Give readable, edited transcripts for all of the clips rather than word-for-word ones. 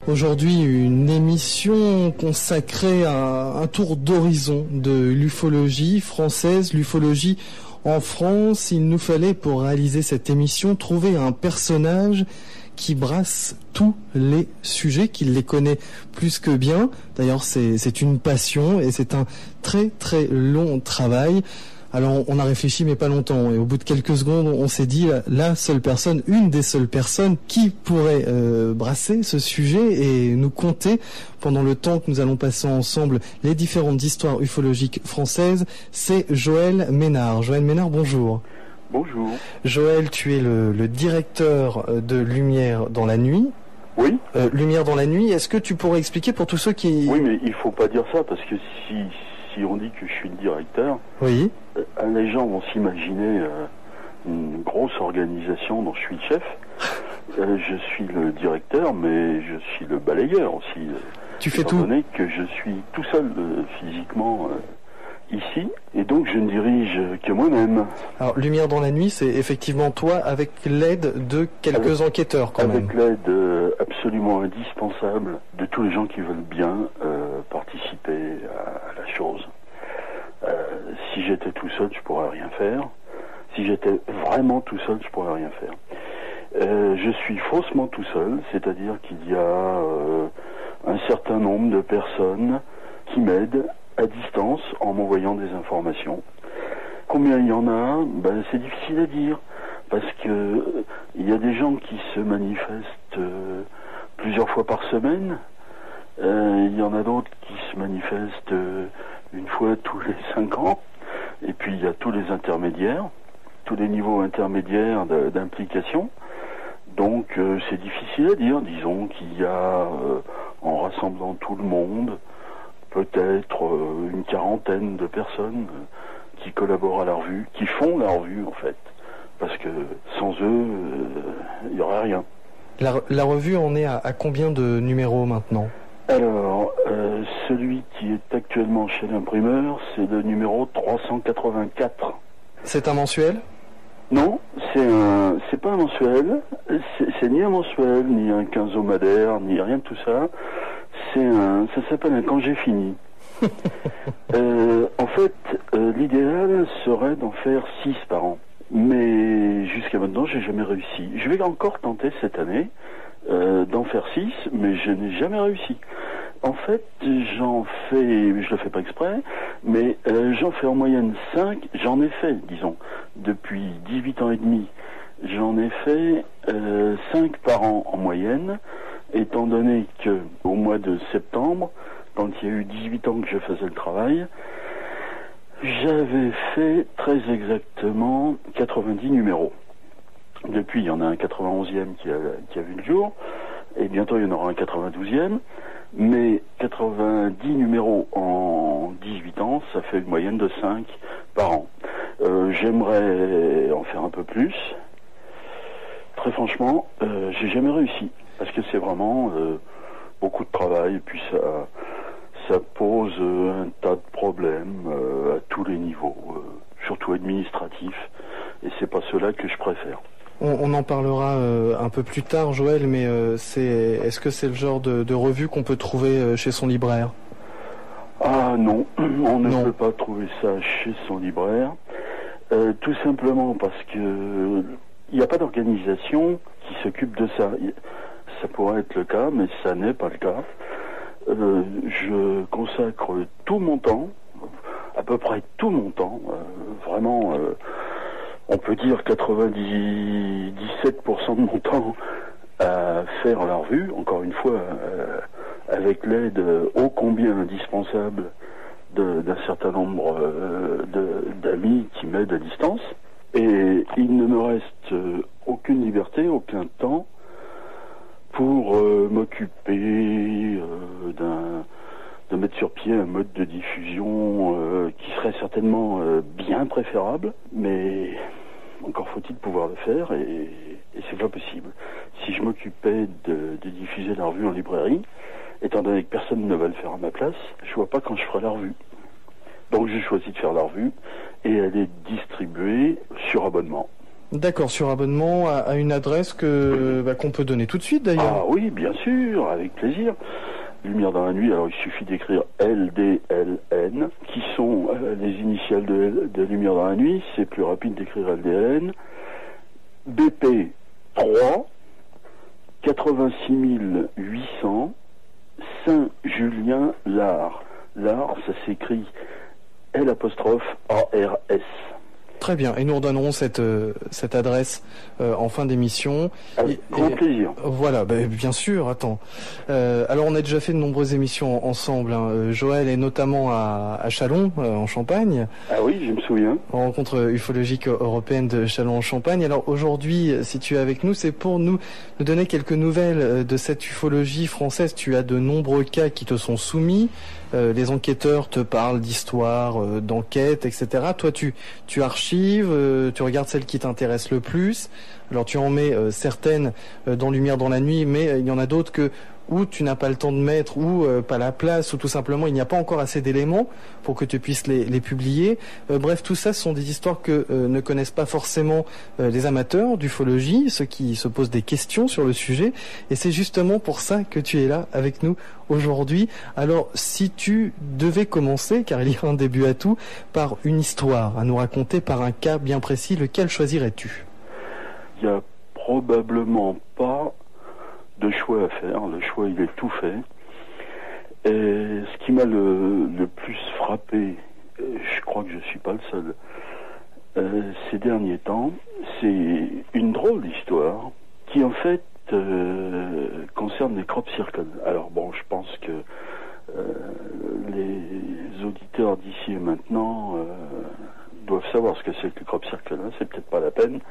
Aujourd'hui, une émission consacrée à un tour d'horizon de l'ufologie française, l'ufologie en France. Il nous fallait, pour réaliser cette émission, trouver un personnage qui brasse tous les sujets, qui les connaît plus que bien. D'ailleurs, c'est une passion et c'est un très très long travail. Alors on a réfléchi mais pas longtemps et au bout de quelques secondes on s'est dit la seule personne, une des seules personnes qui pourrait brasser ce sujet et nous conter pendant le temps que nous allons passer ensemble les différentes histoires ufologiques françaises, c'est Joël Ménard. Joël Ménard, bonjour. Bonjour. Joël, tu es le directeur de Lumière dans la nuit. Oui. Lumière dans la nuit, est-ce que tu pourrais expliquer pour tous ceux qui... Oui, mais il faut pas dire ça parce que si on dit que je suis le directeur, oui, les gens vont s'imaginer une grosse organisation dont je suis le chef. Je suis le directeur, mais je suis le balayeur aussi. Tu fais tout. Étant donné que je suis tout seul physiquement ici, et donc je ne dirige que moi-même. Alors, Lumière dans la nuit, c'est effectivement toi avec l'aide de quelques enquêteurs quand même. Avec l'aide absolument indispensable de tous les gens qui veulent bien participer à la chose. Si j'étais tout seul, je pourrais rien faire. Si j'étais vraiment tout seul, je pourrais rien faire. Je suis faussement tout seul, c'est-à-dire qu'il y a un certain nombre de personnes qui m'aident à distance en m'envoyant des informations. Combien il y en a? C'est difficile à dire parce que il y a des gens qui se manifestent plusieurs fois par semaine. Il y en a d'autres qui se manifestent une fois tous les 5 ans. Et puis il y a tous les intermédiaires, tous les niveaux intermédiaires d'implication. Donc c'est difficile à dire. Disons qu'il y a, en rassemblant tout le monde, peut-être une quarantaine de personnes qui collaborent à la revue, qui font la revue en fait. Parce que sans eux, il n'y aurait rien. La revue en est à combien de numéros maintenant? Alors, celui qui est actuellement chez l'imprimeur, c'est le numéro 384. C'est un mensuel? Non, c'est pas un mensuel. C'est ni un mensuel, ni un quinzomadaire, ni rien de tout ça. Ça s'appelle un quand j'ai fini. En fait, l'idéal serait d'en faire 6 par an. Mais jusqu'à maintenant, j'ai jamais réussi. Je vais encore tenter cette année d'en faire 6, mais je n'ai jamais réussi. En fait, j'en fais, je le fais pas exprès, mais j'en fais en moyenne 5, j'en ai fait, disons, depuis 18 ans et demi. J'en ai fait 5 par an en moyenne, étant donné que au mois de septembre, quand il y a eu 18 ans que je faisais le travail, j'avais fait très exactement 90 numéros. Depuis, il y en a un 91e qui a vu le jour, et bientôt il y en aura un 92e, mais 90 numéros en 18 ans, ça fait une moyenne de 5 par an. J'aimerais en faire un peu plus. Très franchement, j'ai jamais réussi, parce que c'est vraiment beaucoup de travail, et puis ça pose un tas de problèmes à tous les niveaux, surtout administratifs, et c'est pas cela que je préfère. On en parlera un peu plus tard, Joël, mais est-ce que c'est le genre de revue qu'on peut trouver chez son libraire? Ah non, on ne peut pas trouver ça chez son libraire, tout simplement parce que il n'y a pas d'organisation qui s'occupe de ça. Ça pourrait être le cas, mais ça n'est pas le cas. Je consacre tout mon temps, à peu près tout mon temps, vraiment, on peut dire 97% de mon temps à faire la revue, encore une fois, avec l'aide ô combien indispensable d'un certain nombre d'amis qui m'aident à distance. Et il ne me reste aucune liberté, aucun temps pour m'occuper de mettre sur pied un mode de diffusion qui serait certainement bien préférable, mais encore faut-il pouvoir le faire et c'est pas possible. Si je m'occupais de diffuser la revue en librairie, étant donné que personne ne va le faire à ma place, je vois pas quand je ferai la revue. Donc j'ai choisi de faire la revue et elle est distribuée sur abonnement. D'accord, sur abonnement à une adresse qu'on peut donner tout de suite d'ailleurs. Ah oui, bien sûr, avec plaisir. Lumière dans la nuit, alors il suffit d'écrire LDLN, qui sont les initiales de Lumière dans la nuit, c'est plus rapide d'écrire LDLN. BP 3, 86 800, Saint-Julien-Lars. Lars, ça s'écrit L''ARS. Très bien, et nous redonnerons cette adresse en fin d'émission. Avec grand plaisir. Voilà, bien sûr, attends. Alors on a déjà fait de nombreuses émissions ensemble, hein. Joël est notamment à Châlons, en Champagne. Ah oui, je me souviens. Rencontre ufologique européenne de Châlons en Champagne. Alors aujourd'hui, si tu es avec nous, c'est pour nous donner quelques nouvelles de cette ufologie française. Tu as de nombreux cas qui te sont soumis. Les enquêteurs te parlent d'histoires, d'enquêtes, etc. Toi, tu archives, tu regardes celles qui t'intéressent le plus. Alors tu en mets certaines dans Lumière dans la nuit, mais il y en a d'autres que où tu n'as pas le temps de mettre, ou pas la place, ou tout simplement il n'y a pas encore assez d'éléments pour que tu puisses les publier. Bref, tout ça, ce sont des histoires que ne connaissent pas forcément les amateurs d'ufologie, ceux qui se posent des questions sur le sujet, et c'est justement pour ça que tu es là avec nous aujourd'hui. Alors, si tu devais commencer, car il y a un début à tout, par une histoire à nous raconter, par un cas bien précis, lequel choisirais-tu ? Il n'y a probablement pas de choix à faire, le choix il est tout fait. Et ce qui m'a le plus frappé, je crois que je suis pas le seul, ces derniers temps, c'est une drôle d'histoire qui en fait concerne les crop circles. Alors bon, je pense que les auditeurs d'ici et maintenant doivent savoir ce que c'est que le crop circle, hein. C'est peut-être pas la peine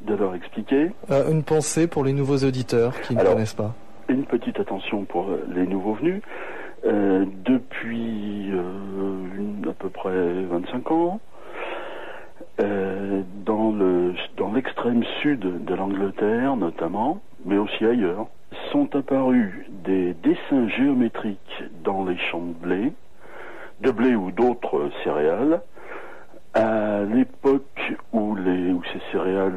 de leur expliquer. Une pensée pour les nouveaux auditeurs qui ne connaissent pas. Une petite attention pour les nouveaux venus. Depuis à peu près 25 ans, dans l'extrême sud de l'Angleterre notamment, mais aussi ailleurs, sont apparus des dessins géométriques dans les champs de blé ou d'autres céréales, à l'époque où ces céréales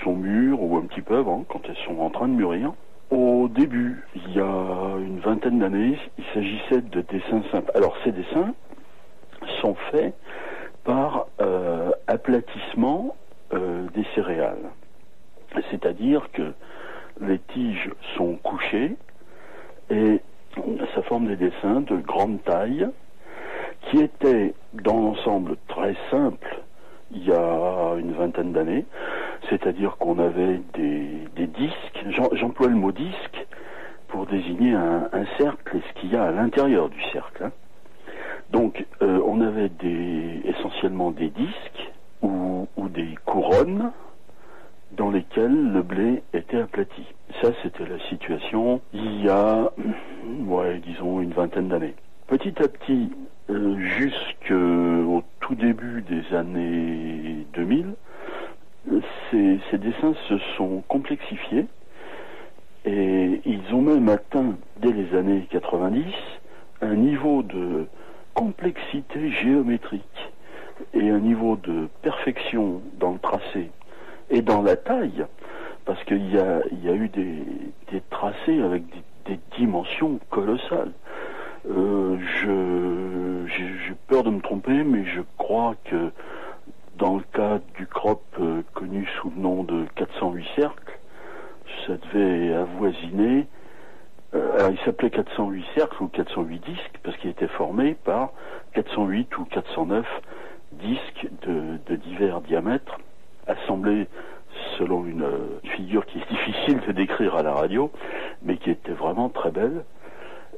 sont mûres, ou un petit peu avant, quand elles sont en train de mûrir. Au début, il y a une vingtaine d'années, il s'agissait de dessins simples. Alors ces dessins sont faits par aplatissement des céréales. C'est-à-dire que les tiges sont couchées et ça forme des dessins de grande taille qui étaient dans l'ensemble très simples il y a une vingtaine d'années. C'est-à-dire qu'on avait des disques, j'emploie le mot disque pour désigner un cercle et ce qu'il y a à l'intérieur du cercle, hein. Donc on avait essentiellement des disques ou des couronnes dans lesquelles le blé était aplati. Ça, c'était la situation il y a, disons, une vingtaine d'années. Petit à petit, jusqu'au tout début des années 2000, ces dessins se sont complexifiés et ils ont même atteint, dès les années 90, un niveau de complexité géométrique et un niveau de perfection dans le tracé et dans la taille, parce qu'il y a eu des tracés avec des dimensions colossales. J'ai peur de me tromper, mais je crois que dans le cas du crop connu sous le nom de 408 cercles, ça devait avoisiner, alors il s'appelait 408 cercles ou 408 disques parce qu'il était formé par 408 ou 409 disques de divers diamètres, assemblés selon une figure qui est difficile de décrire à la radio, mais qui était vraiment très belle.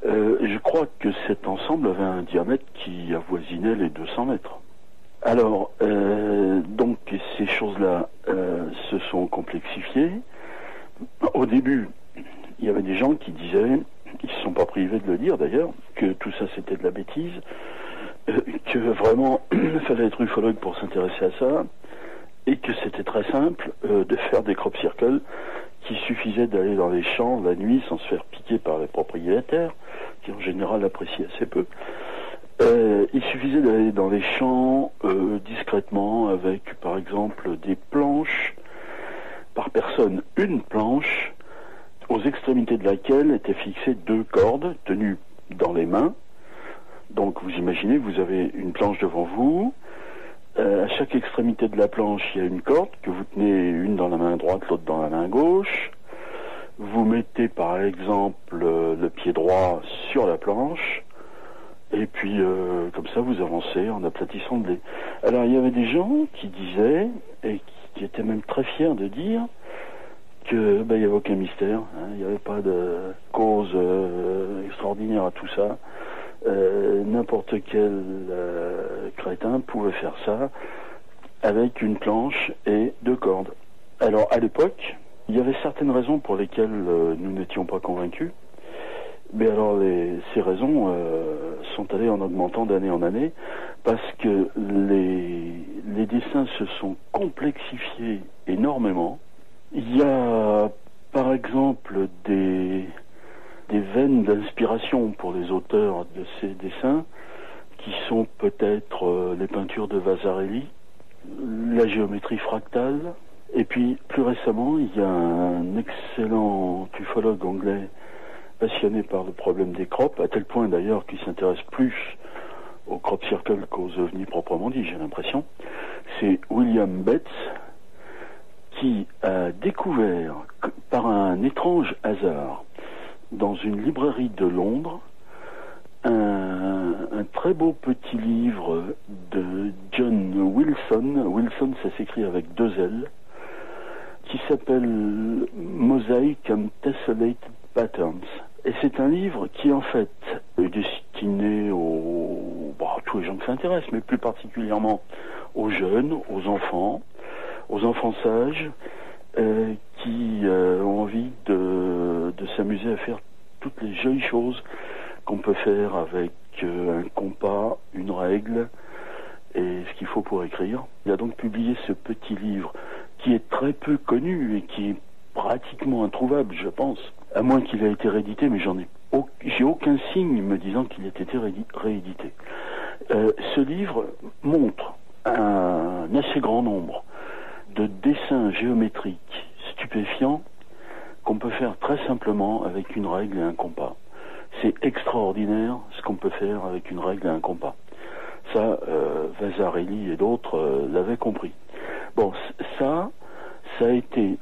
Je crois que cet ensemble avait un diamètre qui avoisinait les 200 mètres. Alors, donc ces choses-là se sont complexifiées. Au début, il y avait des gens qui disaient, ils ne se sont pas privés de le dire d'ailleurs, que tout ça c'était de la bêtise, que vraiment il fallait être ufologue pour s'intéresser à ça, et que c'était très simple de faire des crop circles, qu'il suffisait d'aller dans les champs la nuit sans se faire piquer par les propriétaires, qui en général apprécient assez peu. Il suffisait d'aller dans les champs discrètement avec par exemple des planches par personne une planche aux extrémités de laquelle étaient fixées 2 cordes tenues dans les mains. Donc vous imaginez, vous avez une planche devant vous, à chaque extrémité de la planche il y a une corde que vous tenez, une dans la main droite, l'autre dans la main gauche. Vous mettez par exemple le pied droit sur la planche, et puis comme ça vous avancez en aplatissant le blé. Alors il y avait des gens qui disaient, et qui étaient même très fiers de dire, que il n'y avait aucun mystère, hein, il n'y avait pas de cause extraordinaire à tout ça. N'importe quel crétin pouvait faire ça avec une planche et 2 cordes. Alors à l'époque, il y avait certaines raisons pour lesquelles nous n'étions pas convaincus, mais alors ces raisons sont allées en augmentant d'année en année, parce que les dessins se sont complexifiés énormément. Il y a par exemple des veines d'inspiration pour les auteurs de ces dessins, qui sont peut-être les peintures de Vasarely, la géométrie fractale, et puis plus récemment, il y a un excellent ufologue anglais passionné par le problème des crops, à tel point d'ailleurs qu'il s'intéresse plus aux crop circles qu'aux ovnis proprement dit, j'ai l'impression. C'est William Betts, qui a découvert par un étrange hasard dans une librairie de Londres un très beau petit livre de John Wilson. Wilson, ça s'écrit avec 2 L, qui s'appelle Mosaic and Tessellated Patterns. Et c'est un livre qui en fait est destiné à tous les gens qui s'intéressent, mais plus particulièrement aux jeunes, aux enfants sages, qui ont envie de s'amuser à faire toutes les jolies choses qu'on peut faire avec un compas, une règle et ce qu'il faut pour écrire. Il a donc publié ce petit livre qui est très peu connu et qui est pratiquement introuvable, je pense, à moins qu'il ait été réédité, mais j'ai aucun signe me disant qu'il ait été réédité. Ce livre montre un assez grand nombre de dessins géométriques stupéfiants qu'on peut faire très simplement avec une règle et un compas. C'est extraordinaire ce qu'on peut faire avec une règle et un compas. Ça, Vasarely et d'autres l'avaient compris. Bon, ça a été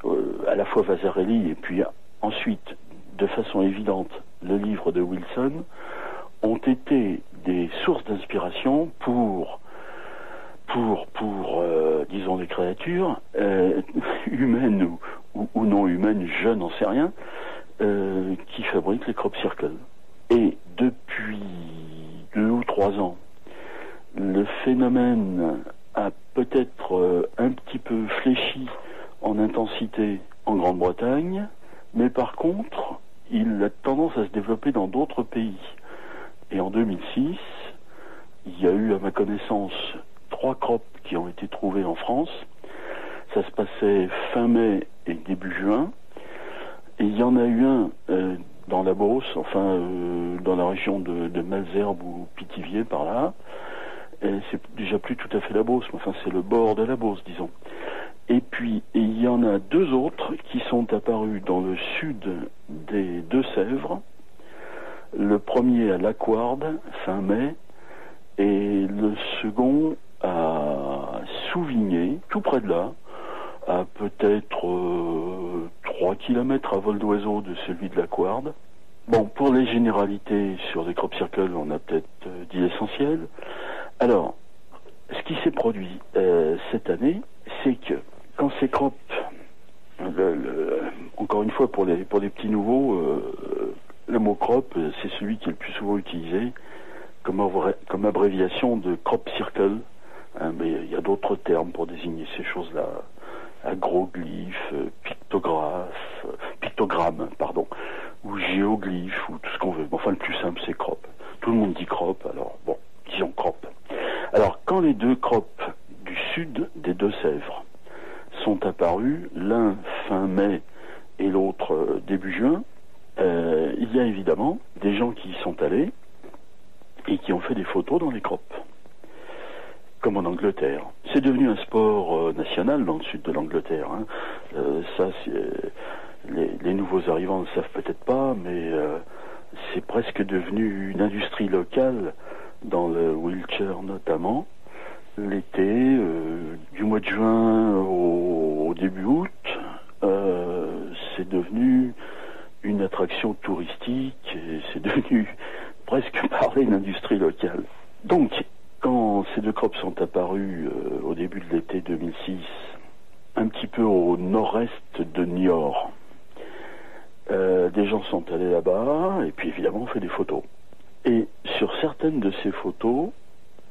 à la fois Vasarely et puis ensuite, de façon évidente, le livre de Wilson, ont été des sources d'inspiration pour disons, des créatures humaines ou non humaines, je n'en sais rien, qui fabriquent les crop circles. Et depuis 2 ou 3 ans, le phénomène a peut-être un petit peu fléchi en intensité en Grande-Bretagne, mais par contre, il a tendance à se développer dans d'autres pays. Et en 2006, il y a eu, à ma connaissance, 3 crops qui ont été trouvés en France. Ça se passait fin mai et début juin. Et il y en a eu un dans la Beauce, dans la région de Malesherbes ou Pithiviers, par là. Et c'est déjà plus tout à fait la Beauce, mais c'est le bord de la Beauce, disons. Et puis, il y en a 2 autres qui sont apparus dans le sud des Deux-Sèvres. Le premier à Laquarde, fin mai, et le second à Souvigné, tout près de là, à peut-être 3 kilomètres à vol d'oiseau de celui de Laquarde. Bon, pour les généralités sur les crop circles, on a peut-être dit l'essentiel. Alors, ce qui s'est produit cette année, c'est que quand ces crops, encore une fois pour les petits nouveaux, le mot crop, c'est celui qui est le plus souvent utilisé comme abréviation de crop circle, hein, mais il y a d'autres termes pour désigner ces choses-là, agroglyphe, pictogramme, ou géoglyphe, ou tout ce qu'on veut. Enfin, le plus simple, c'est crop. Tout le monde dit crop, alors bon, disons crop. Alors, quand les 2 crops du sud des Deux-Sèvres sont apparus, l'un fin mai et l'autre début juin, il y a évidemment des gens qui y sont allés et qui ont fait des photos dans les crops. comme en Angleterre. C'est devenu un sport national dans le sud de l'Angleterre. Hein. Ça, les nouveaux arrivants ne le savent peut-être pas, mais c'est presque devenu une industrie locale dans le Wiltshire notamment. L'été, du mois de juin au début août, c'est devenu une attraction touristique et c'est devenu presque parler une industrie locale. Donc, quand ces deux crops sont apparus au début de l'été 2006, un petit peu au nord-est de Niort, des gens sont allés là-bas et puis évidemment on fait des photos. Et sur certaines de ces photos,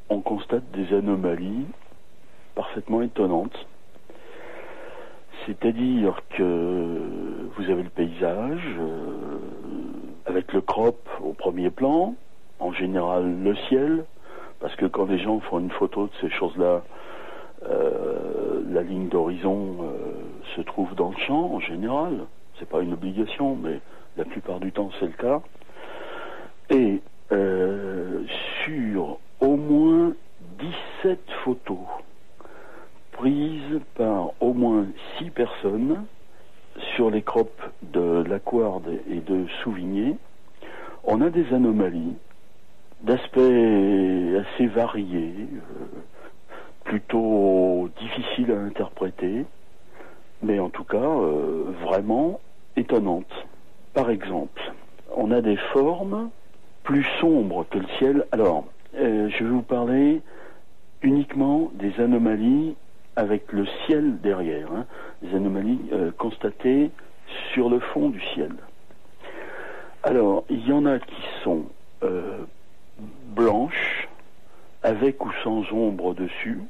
on constate des anomalies parfaitement étonnantes. C'est-à-dire que vous avez le paysage, avec le crop au premier plan, en général le ciel, parce que quand les gens font une photo de ces choses-là, la ligne d'horizon se trouve dans le champ, en général. C'est pas une obligation, mais la plupart du temps c'est le cas. Et sur au moins 17 photos prises par au moins 6 personnes sur les crops de Laquard et de Souvigné, on a des anomalies d'aspect assez variés, plutôt difficiles à interpréter, mais en tout cas vraiment étonnantes. Par exemple, on a des formes plus sombres que le ciel. Alors, je vais vous parler uniquement des anomalies avec le ciel derrière, hein, des anomalies constatées sur le fond du ciel. Alors, il y en a qui sont blanches, avec ou sans ombre dessus,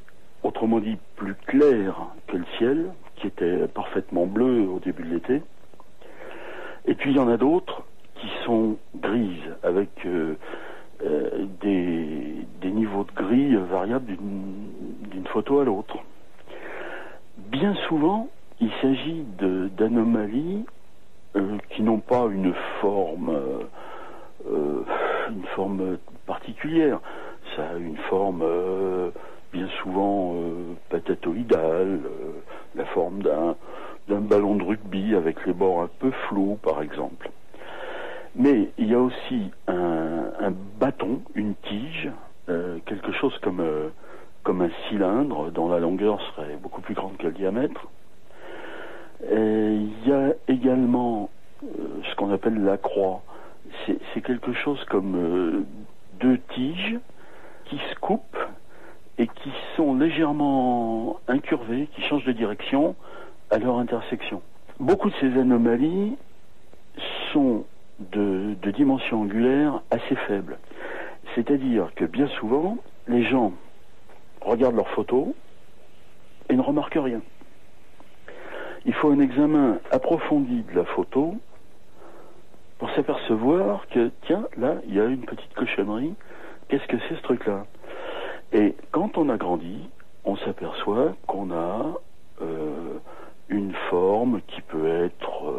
autrement dit plus claires que le ciel, qui était parfaitement bleu au début de l'été. Et puis il y en a d'autres qui sont grises, avec des niveaux de gris variables d'une photo à l'autre. Bien souvent, il s'agit d'anomalies qui n'ont pas une forme particulière. Ça a une forme bien souvent patatoïdale, la forme d'un ballon de rugby avec les bords un peu flous, par exemple. Mais il y a aussi un bâton, une tige, quelque chose comme un cylindre dont la longueur serait beaucoup plus grande que le diamètre. Et il y a également ce qu'on appelle la croix. C'est quelque chose comme deux tiges qui se coupent et qui sont légèrement incurvées, qui changent de direction à leur intersection. Beaucoup de ces anomalies sont de dimension angulaire assez faible. C'est-à-dire que bien souvent, les gens regardent leurs photos et ne remarquent rien. Il faut un examen approfondi de la photo pour s'apercevoir que, tiens, là, il y a une petite cochonnerie, qu'est-ce que c'est ce truc-là? Et quand on a grandi, on s'aperçoit qu'on a une forme qui peut être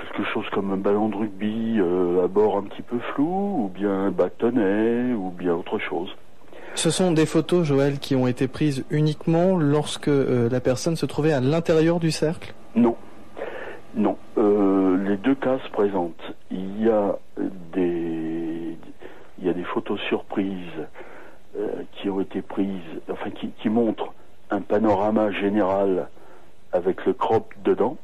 quelque chose comme un ballon de rugby à bord un petit peu flou, ou bien un bâtonnet, ou bien autre chose. Ce sont des photos, Joël, qui ont été prises uniquement lorsque la personne se trouvait à l'intérieur du cercle? Non. Non. Les deux cas se présentent. Il y a des photos surprises qui ont été prises, enfin qui montrent un panorama général avec le crop dedans.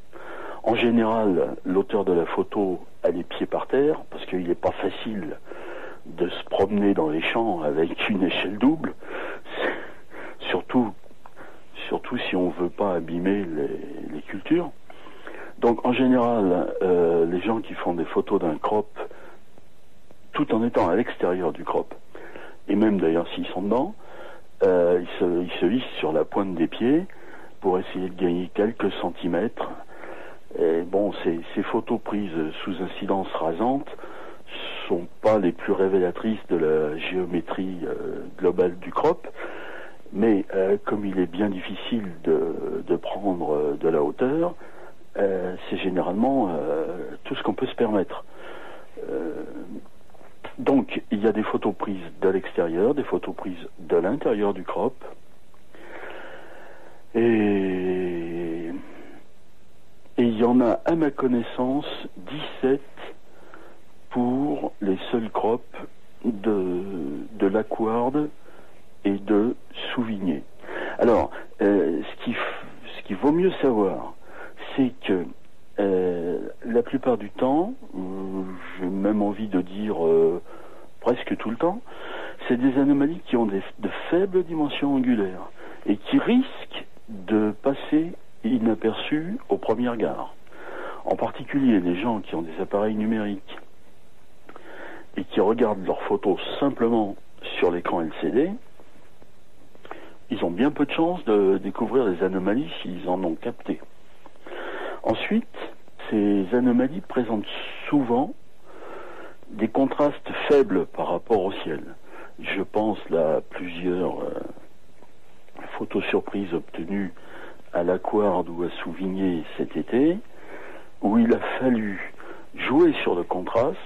En général, l'auteur de la photo a les pieds par terre, parce qu'il n'est pas facile de se promener dans les champs avec une échelle double, surtout si on ne veut pas abîmer les cultures. Donc en général, les gens qui font des photos d'un crop, tout en étant à l'extérieur du crop, et même d'ailleurs s'ils sont dedans, ils se hissent sur la pointe des pieds pour essayer de gagner quelques centimètres. Et bon, ces photos prises sous incidence rasante sont pas les plus révélatrices de la géométrie globale du crop, mais comme il est bien difficile de prendre de la hauteur, c'est généralement tout ce qu'on peut se permettre. Donc Donc, il y a des photos prises de l'extérieur, des photos prises de l'intérieur du crop. Et il y en a, à ma connaissance, 17 pour les seuls crops de Lacquard et de Souvigné. Alors, ce qu'il vaut mieux savoir, c'est que la plupart du temps, j'ai même envie de dire presque tout le temps, c'est des anomalies qui ont de faibles dimensions angulaires et qui risquent de passer inaperçues au premier regard. En particulier les gens qui ont des appareils numériques et qui regardent leurs photos simplement sur l'écran LCD, ils ont bien peu de chances de découvrir des anomalies s'ils en ont capté. Ensuite, ces anomalies présentent souvent des contrastes faibles par rapport au ciel. Je pense là à plusieurs photos surprises obtenues à Lacquard ou à Souvigné cet été, où il a fallu jouer sur le contraste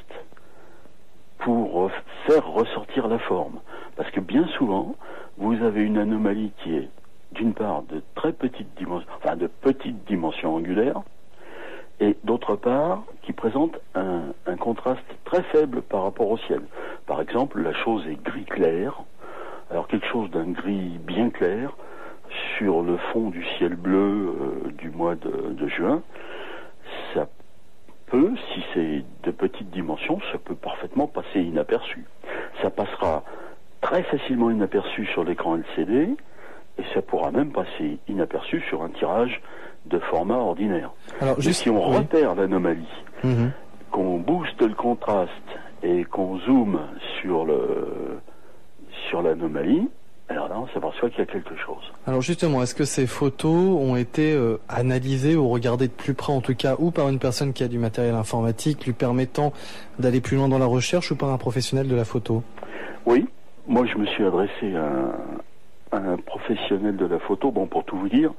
pour faire ressortir la forme. Parce que bien souvent, vous avez une anomalie qui est d'une part de très petite dimension, enfin de petite dimension angulaire, et d'autre part qui présente un contraste très faible par rapport au ciel. Par exemple, la chose est gris clair, alors quelque chose d'un gris bien clair sur le fond du ciel bleu du mois de juin, ça peut, si c'est de petite dimension, ça peut parfaitement passer inaperçu. Ça passera très facilement inaperçu sur l'écran LCD, et ça pourra même passer inaperçu sur un tirage de format ordinaire. Alors, juste, si on repère l'anomalie, qu'on booste le contraste et qu'on zoome sur l'anomalie, alors là on s'aperçoit qu'il y a quelque chose. Alors justement, est-ce que ces photos ont été analysées ou regardées de plus près en tout cas, ou par une personne qui a du matériel informatique lui permettant d'aller plus loin dans la recherche, ou par un professionnel de la photo? Oui, moi je me suis adressé à un professionnel de la photo. Bon, pour tout vous dire,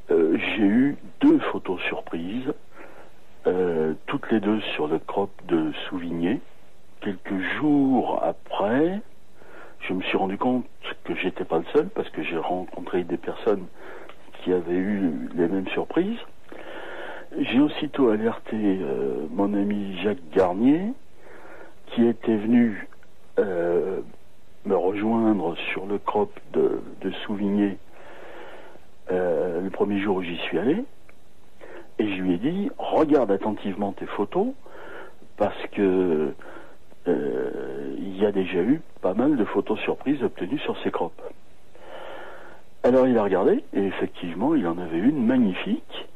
j'ai eu 2 photos surprises, toutes les 2 sur le crop de Souvigné. Quelques jours après, je me suis rendu compte que j'étais pas le seul, parce que j'ai rencontré des personnes qui avaient eu les mêmes surprises. J'ai aussitôt alerté mon ami Jacques Garnier, qui était venu me rejoindre sur le crop de Souvigné le premier jour où j'y suis allé, et je lui ai dit: regarde attentivement tes photos, parce que il y a déjà eu pas mal de photos surprises obtenues sur ces crops. Alors il a regardé, et effectivement il en avait une magnifique,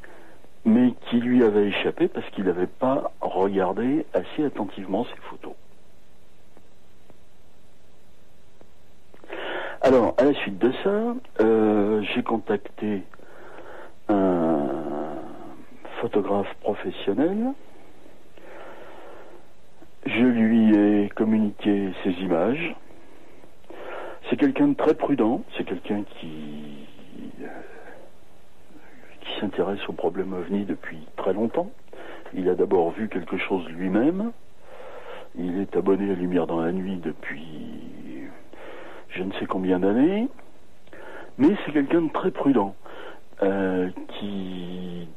mais qui lui avait échappé parce qu'il n'avait pas regardé assez attentivement ces photos. Alors, à la suite de ça, j'ai contacté un photographe professionnel. Je lui ai communiqué ces images. C'est quelqu'un de très prudent, c'est quelqu'un qui s'intéresse aux problèmes ovnis depuis très longtemps. Il a d'abord vu quelque chose lui-même. Il est abonné à Lumière dans la nuit depuis je ne sais combien d'années, mais c'est quelqu'un de très prudent, qui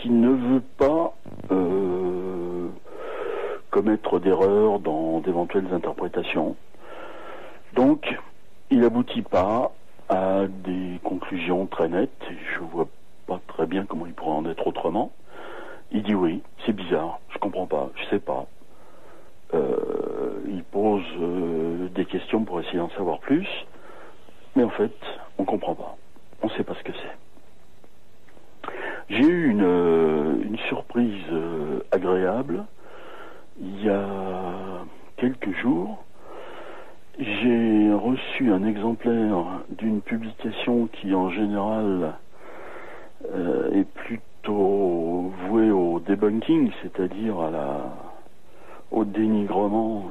ne veut pas commettre d'erreurs dans d'éventuelles interprétations. Donc, il n'aboutit pas à des conclusions très nettes. Je vois pas très bien comment il pourrait en être autrement. Il dit oui, c'est bizarre, je comprends pas, je sais pas. Il pose des questions pour essayer d'en savoir plus, mais en fait, on comprend pas. On sait pas ce que c'est. J'ai eu une surprise agréable. Il y a quelques jours, j'ai reçu un exemplaire d'une publication qui, en général, est plutôt vouée au debunking, c'est-à-dire au dénigrement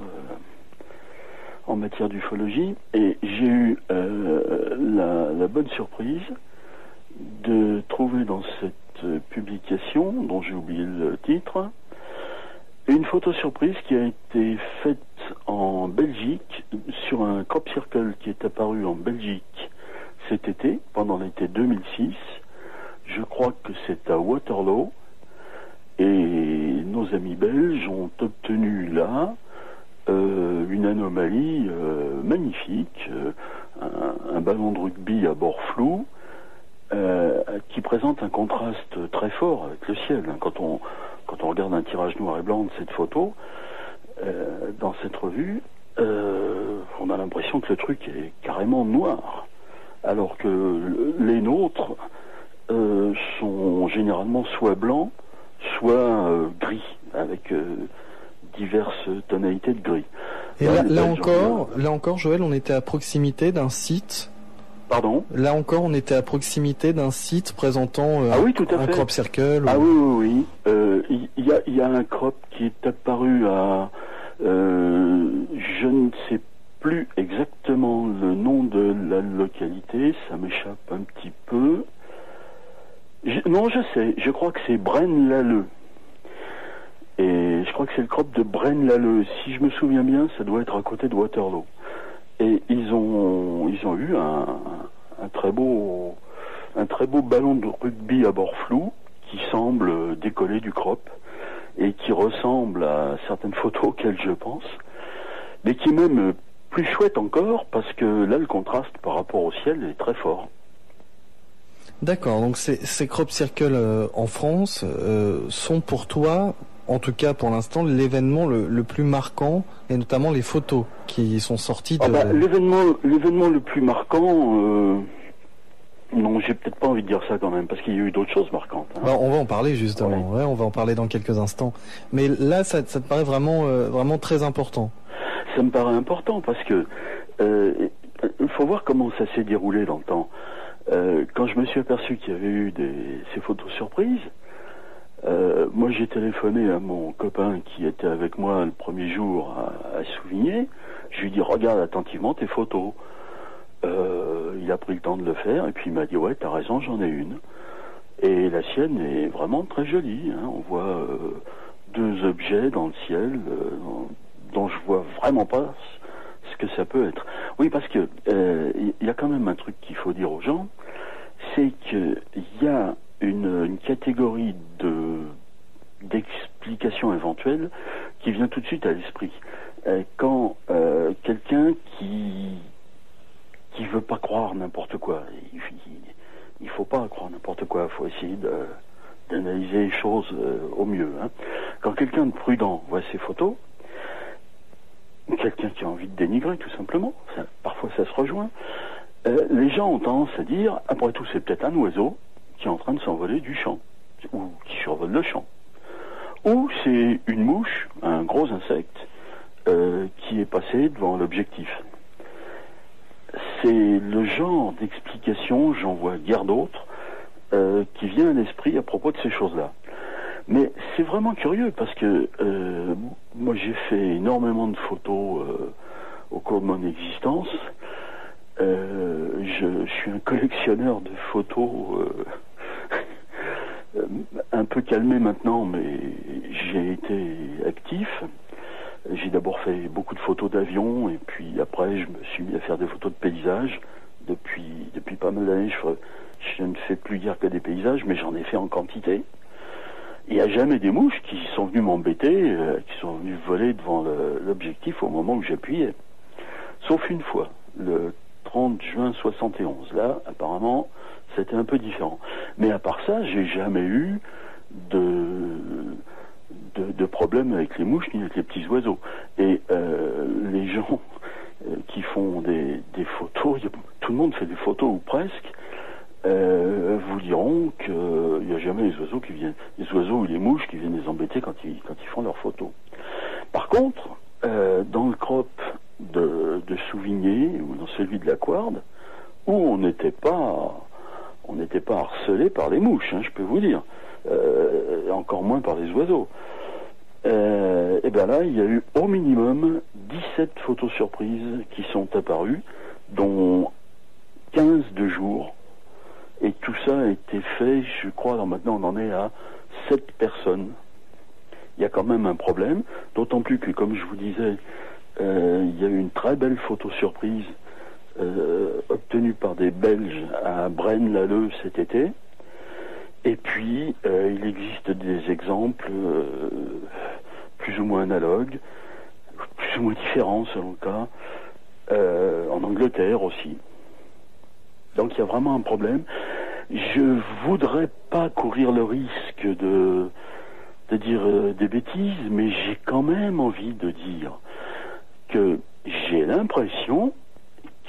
en matière d'ufologie, et j'ai eu la bonne surprise de trouver dans cette publication, dont j'ai oublié le titre, une photo surprise qui a été faite en Belgique, sur un crop circle qui est apparu en Belgique cet été, pendant l'été 2006. Je crois que c'est à Waterloo. Et nos amis belges ont obtenu là une anomalie magnifique, un ballon de rugby à bord flou, qui présente un contraste très fort avec le ciel. Quand on regarde un tirage noir et blanc de cette photo, dans cette revue, on a l'impression que le truc est carrément noir, alors que les nôtres sont généralement soit blancs, soit gris, avec diverses tonalités de gris. Et là encore, Joël, on était à proximité d'un site. Pardon ? Là encore, on était à proximité d'un site présentant oui, tout à un fait. crop circle. Ah oui. Il y a un crop qui est apparu à... je ne sais plus exactement le nom de la localité, ça m'échappe un petit peu. Non, je sais, je crois que c'est Braine-l'Alleud. Et je crois que c'est le crop de Braine-l'Alleud. Si je me souviens bien, ça doit être à côté de Waterloo. Et ils ont eu un très beau ballon de rugby à bord flou qui semble décoller du crop et qui ressemble à certaines photos auxquelles je pense, mais qui est même plus chouette encore parce que là le contraste par rapport au ciel est très fort. D'accord, donc ces crop circles en France sont pour toi, en tout cas pour l'instant, l'événement le plus marquant, et notamment les photos qui sont sorties de... L'événement le plus marquant, non, j'ai peut-être pas envie de dire ça quand même, parce qu'il y a eu d'autres choses marquantes. Hein. On va en parler justement, ouais, on va en parler dans quelques instants. Mais là, ça te paraît vraiment très important. Ça me paraît important parce que il faut voir comment ça s'est déroulé dans le temps. Quand je me suis aperçu qu'il y avait eu ces photos surprises, moi j'ai téléphoné à mon copain qui était avec moi le premier jour à Souvigné. Je lui ai dit regarde attentivement tes photos. Il a pris le temps de le faire et puis il m'a dit ouais t'as raison, j'en ai une. Et la sienne est vraiment très jolie. Hein. On voit deux objets dans le ciel dont je vois vraiment pas ce que ça peut être. Oui, parce que y a quand même un truc qu'il faut dire aux gens, c'est qu'il y a une catégorie d'explications éventuelles qui vient tout de suite à l'esprit. Quand quelqu'un qui veut pas croire n'importe quoi, il faut pas croire n'importe quoi, il faut essayer d'analyser les choses au mieux. Hein. Quand quelqu'un de prudent voit ces photos, quelqu'un qui a envie de dénigrer tout simplement, parfois ça se rejoint, les gens ont tendance à dire, après tout c'est peut-être un oiseau qui est en train de s'envoler du champ, ou qui survole le champ. Ou c'est une mouche, un gros insecte, qui est passé devant l'objectif. C'est le genre d'explication, j'en vois guère d'autres, qui vient à l'esprit à propos de ces choses-là. Mais c'est vraiment curieux parce que moi j'ai fait énormément de photos au cours de mon existence. Je suis un collectionneur de photos un peu calmé maintenant, mais j'ai été actif. J'ai d'abord fait beaucoup de photos d'avions et puis après je me suis mis à faire des photos de paysages. Depuis pas mal d'années, je ne fais plus guère que des paysages, mais j'en ai fait en quantité. Il n'y a jamais des mouches qui sont venues m'embêter, qui sont venues voler devant l'objectif au moment où j'appuyais. Sauf une fois, le 30 juin 71. Là, apparemment, c'était un peu différent. Mais à part ça, j'ai jamais eu de problème avec les mouches ni avec les petits oiseaux. Et les gens qui font des photos, tout le monde fait des photos ou presque, vous diront qu'il n'y a jamais les oiseaux ou les mouches qui viennent les embêter quand ils font leurs photos. Par contre, dans le crop de Souvigné ou dans celui de la Couarde, où on n'était pas harcelé par les mouches, hein, je peux vous dire, encore moins par les oiseaux. Et bien là, il y a eu au minimum 17 photos surprises qui sont apparues, dont 15 de jour. Et tout ça a été fait, je crois, maintenant on en est à 7 personnes. Il y a quand même un problème, d'autant plus que, comme je vous disais, il y a eu une très belle photo surprise obtenue par des Belges à Braine-l'Alleud cet été. Et puis, il existe des exemples plus ou moins analogues, plus ou moins différents selon le cas, en Angleterre aussi. Donc il y a vraiment un problème. Je voudrais pas courir le risque de dire des bêtises, mais j'ai quand même envie de dire que j'ai l'impression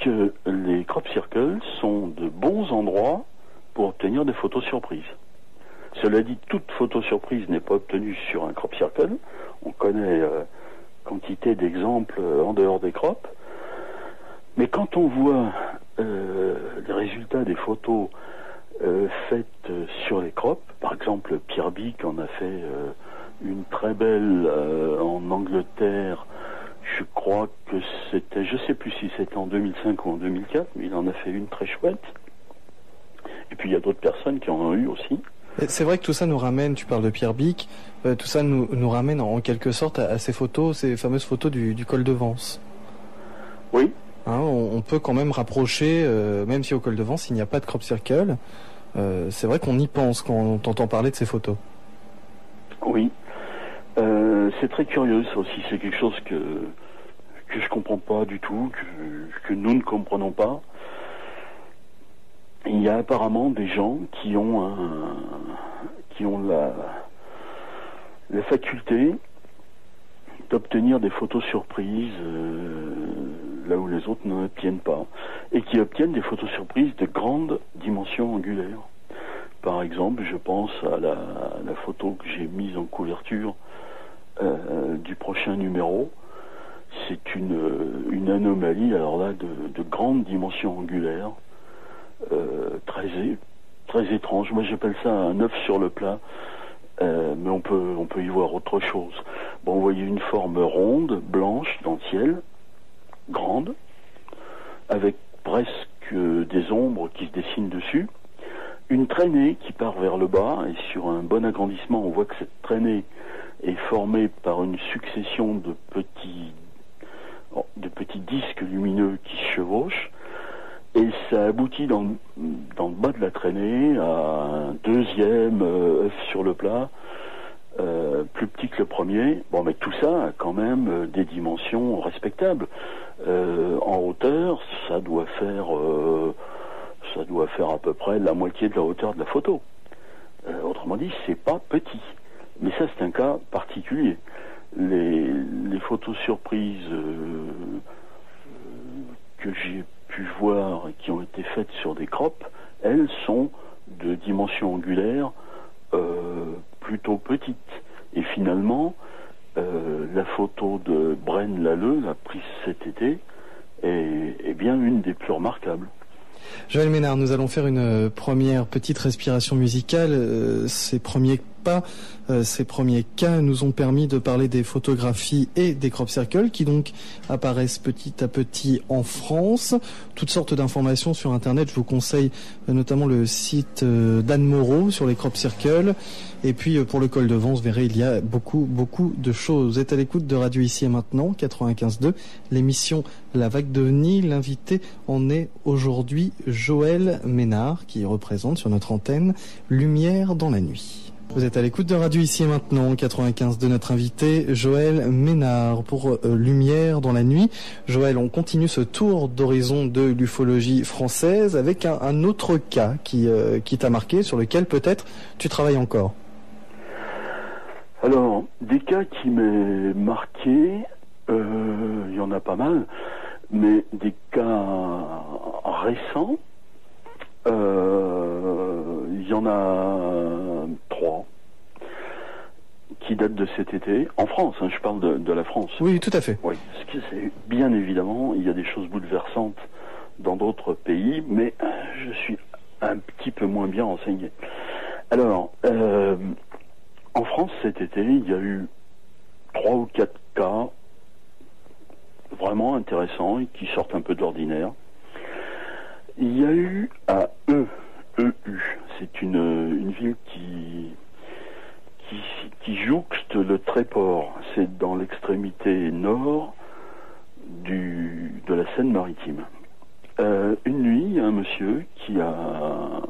que les crop circles sont de bons endroits pour obtenir des photos surprises. Cela dit, toute photo surprise n'est pas obtenue sur un crop circle. On connaît quantité d'exemples en dehors des crops. Mais quand on voit les résultats des photos faites sur les crops, par exemple Pierre Bic en a fait une très belle en Angleterre, je crois que c'était, je sais plus si c'était en 2005 ou en 2004, mais il en a fait une très chouette. Et puis il y a d'autres personnes qui en ont eu aussi. C'est vrai que tout ça nous ramène, tu parles de Pierre Bic, tout ça nous ramène en quelque sorte à ces photos, ces fameuses photos du col de Vence. Oui. Hein, on peut quand même rapprocher, même si au col de Vence il n'y a pas de crop circle, c'est vrai qu'on y pense quand on t'entend parler de ces photos. Oui. C'est très curieux ça aussi, c'est quelque chose que je comprends pas du tout, que nous ne comprenons pas. Il y a apparemment des gens qui ont la faculté d'obtenir des photos surprises là où les autres n'en obtiennent pas, et qui obtiennent des photos surprises de grande dimension angulaire. Par exemple, je pense à la photo que j'ai mise en couverture du prochain numéro. C'est une anomalie, alors là, de grande dimension angulaire, très étrange. Moi, j'appelle ça un œuf sur le plat, mais on peut y voir autre chose. Bon, vous voyez une forme ronde, blanche, dans le ciel, grande, avec presque des ombres qui se dessinent dessus. Une traînée qui part vers le bas, et sur un bon agrandissement, on voit que cette traînée est formée par une succession de petits disques lumineux qui se chevauchent, et ça aboutit dans le bas de la traînée à un deuxième œuf sur le plat, plus petit que le premier. Bon, mais tout ça a quand même des dimensions respectables. En hauteur, ça doit faire à peu près la moitié de la hauteur de la photo. Autrement dit, c'est pas petit. Mais ça, c'est un cas particulier. Les photos surprises que j'ai pu voir et qui ont été faites sur des crops, elles sont de dimension angulaire plutôt petite. Et finalement, la photo de Braine-l'Alleud, la prise cet été, est bien une des plus remarquables. Joël Ménard, nous allons faire une première petite respiration musicale. Ces premiers pas, ces premiers cas nous ont permis de parler des photographies et des crop circles qui donc apparaissent petit à petit en France. Toutes sortes d'informations sur Internet. Je vous conseille notamment le site d'Anne Moreau sur les crop circles. Et puis pour le col de Vence, vous verrez, il y a beaucoup de choses. Vous êtes à l'écoute de Radio Ici et Maintenant, 95.2, l'émission La Vague de Nil. L'invité en est aujourd'hui Joël Ménard, qui représente sur notre antenne Lumière dans la nuit. Vous êtes à l'écoute de Radio Ici et Maintenant, 95 de notre invité Joël Ménard pour Lumière dans la nuit. Joël, on continue ce tour d'horizon de l'ufologie française avec un autre cas qui t'a marqué, sur lequel peut-être tu travailles encore. Alors, des cas qui m'ont marqué, il y en a pas mal, mais des cas récents, il y en a 3 qui datent de cet été, en France, hein, je parle de la France. Oui, tout à fait. Oui, parce que c'est bien évidemment, il y a des choses bouleversantes dans d'autres pays, mais je suis un petit peu moins bien renseigné. Alors, en France cet été, il y a eu 3 ou 4 cas vraiment intéressants et qui sortent un peu de l'ordinaire. Il y a eu à EU, c'est une ville qui jouxte le Tréport. C'est dans l'extrémité nord de la Seine-Maritime. Une nuit, il y a un monsieur qui a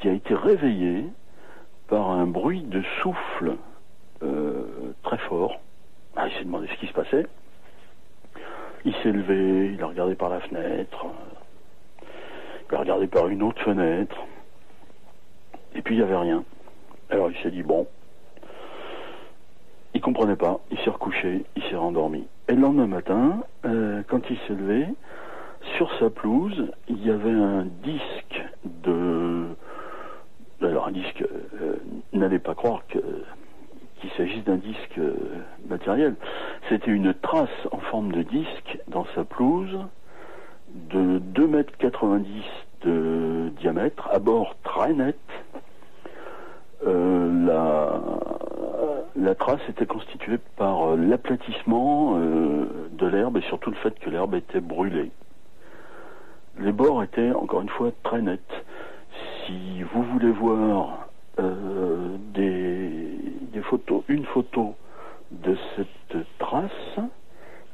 été réveillé par un bruit de souffle très fort. Il s'est demandé ce qui se passait. Il s'est levé, il a regardé par la fenêtre, il a regardé par une autre fenêtre, et puis il n'y avait rien. Alors il s'est dit, bon, il comprenait pas, il s'est recouché, il s'est rendormi. Et le lendemain matin, quand il s'est levé, sur sa pelouse, il y avait un disque de... Alors un disque, n'allez pas croire qu'il s'agisse d'un disque matériel. C'était une trace en forme de disque dans sa pelouse de 2,90 m de diamètre, à bord très net. La trace était constituée par l'aplatissement de l'herbe et surtout le fait que l'herbe était brûlée. Les bords étaient, encore une fois, très nets. Si vous voulez voir des photos, une photo de cette trace,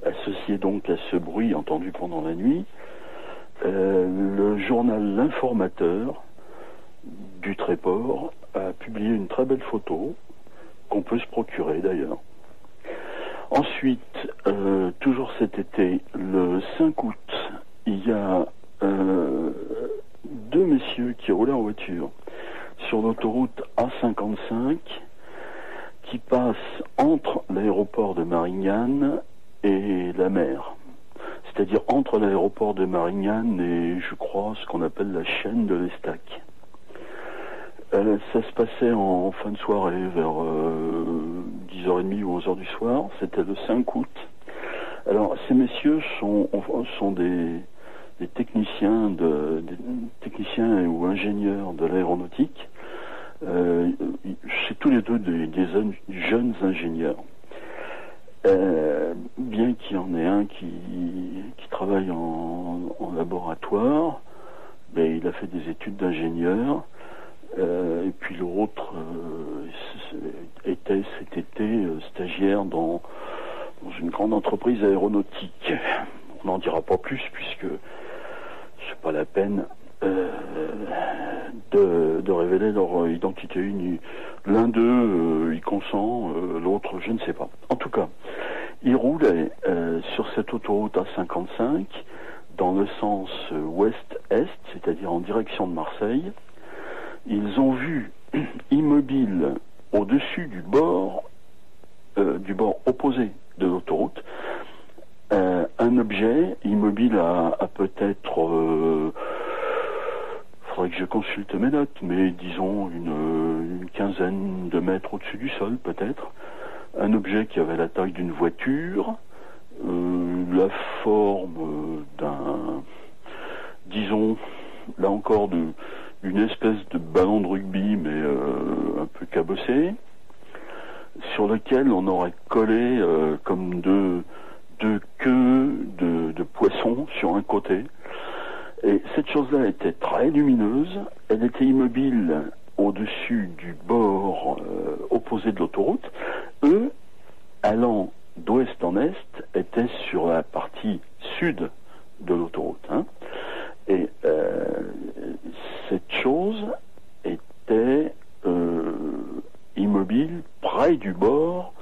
associée donc à ce bruit entendu pendant la nuit, le journal L'Informateur du Tréport a publié une très belle photo qu'on peut se procurer d'ailleurs. Ensuite, toujours cet été, le 5 août, il y a deux messieurs qui roulaient en voiture sur l'autoroute A55 qui passe entre l'aéroport de Marignane et la mer. C'est-à-dire entre l'aéroport de Marignane et, je crois, ce qu'on appelle la chaîne de l'Estac. Ça se passait en fin de soirée, vers 10h30 ou 11h du soir. C'était le 5 août. Alors, ces messieurs sont des techniciens ou ingénieurs de l'aéronautique. C'est tous les deux des jeunes ingénieurs. Bien qu'il y en ait un qui travaille en laboratoire, mais il a fait des études d'ingénieur, et puis l'autre était cet été stagiaire dans une grande entreprise aéronautique. On n'en dira pas plus puisque c'est pas la peine de révéler leur identité. L'un d'eux il consent, l'autre je ne sais pas. En tout cas, ils roulaient sur cette autoroute A55 dans le sens ouest-est, c'est-à-dire en direction de Marseille. Ils ont vu immobile au-dessus du bord opposé de l'autoroute un objet immobile à peut-être faudrait que je consulte mes notes, mais disons une quinzaine de mètres au-dessus du sol peut-être, un objet qui avait la taille d'une voiture, la forme disons là encore une espèce de ballon de rugby mais un peu cabossé, sur lequel on aurait collé comme deux queues de poissons sur un côté. Et cette chose-là était très lumineuse, elle était immobile au-dessus du bord opposé de l'autoroute. Eux, allant d'ouest en est, étaient sur la partie sud de l'autoroute. Et cette chose était immobile près du bord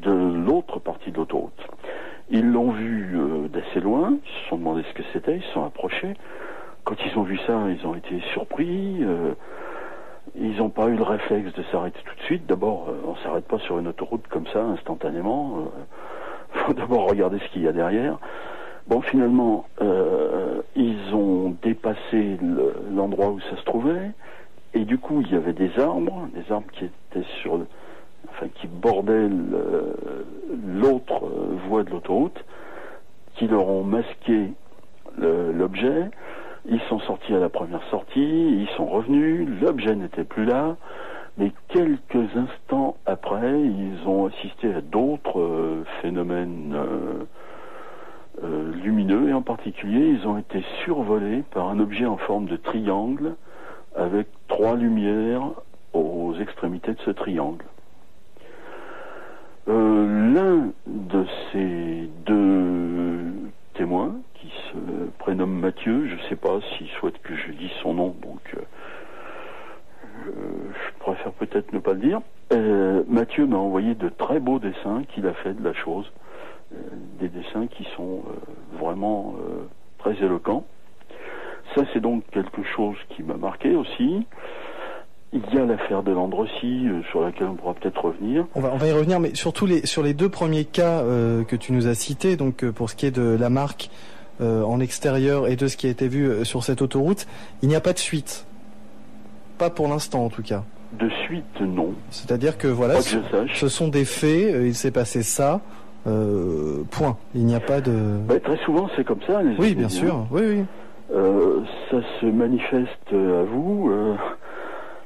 de l'autre partie de l'autoroute. Ils l'ont vu d'assez loin, ils se sont demandé ce que c'était, ils se sont approchés. Quand ils ont vu ça, ils ont été surpris, ils n'ont pas eu le réflexe de s'arrêter tout de suite. D'abord, on ne s'arrête pas sur une autoroute comme ça, instantanément. Il faut d'abord regarder ce qu'il y a derrière. Bon, finalement, ils ont dépassé l'endroit où ça se trouvait, et du coup, il y avait des arbres qui étaient qui bordaient l'autre voie de l'autoroute, qui leur ont masqué l'objet. Ils sont sortis à la première sortie, ils sont revenus, l'objet n'était plus là, mais quelques instants après, ils ont assisté à d'autres phénomènes lumineux, et en particulier, ils ont été survolés par un objet en forme de triangle, avec 3 lumières aux extrémités de ce triangle. L'un de ces deux nomme Mathieu, je ne sais pas s'il souhaite que je dise son nom, donc je préfère peut-être ne pas le dire. Mathieu m'a envoyé de très beaux dessins qu'il a fait de la chose, des dessins qui sont vraiment très éloquents. Ça, c'est donc quelque chose qui m'a marqué aussi. Il y a l'affaire de Landrecy, sur laquelle on pourra peut-être revenir. On va y revenir, mais surtout sur les deux premiers cas que tu nous as cités, donc pour ce qui est de la marque en extérieur et de ce qui a été vu sur cette autoroute, il n'y a pas de suite. Pas pour l'instant, en tout cas. De suite, non. C'est-à-dire que voilà, ce sont des faits, il s'est passé ça, point. Il n'y a pas de... Très souvent, c'est comme ça. Oui, bien sûr, oui. Ça se manifeste à vous...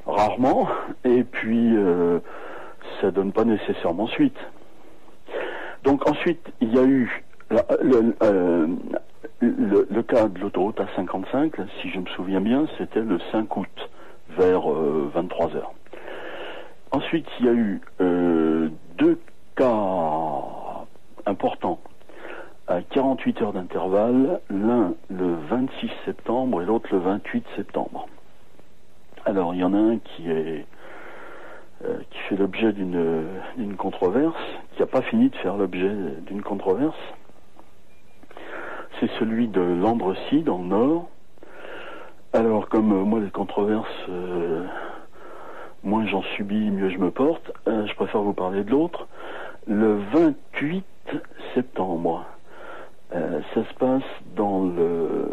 rarement, et puis ça donne pas nécessairement suite. Donc ensuite, il y a eu le cas de l'autoroute A55, là, si je me souviens bien, c'était le 5 août, vers 23h. Ensuite, il y a eu deux cas importants, à 48 heures d'intervalle, l'un le 26 septembre et l'autre le 28 septembre. Alors, il y en a un qui fait l'objet d'une controverse, qui n'a pas fini de faire l'objet d'une controverse. C'est celui de Landrecy, dans le Nord. Alors, comme moi, les controverses, moins j'en subis, mieux je me porte, je préfère vous parler de l'autre. Le 28 septembre, ça se passe dans le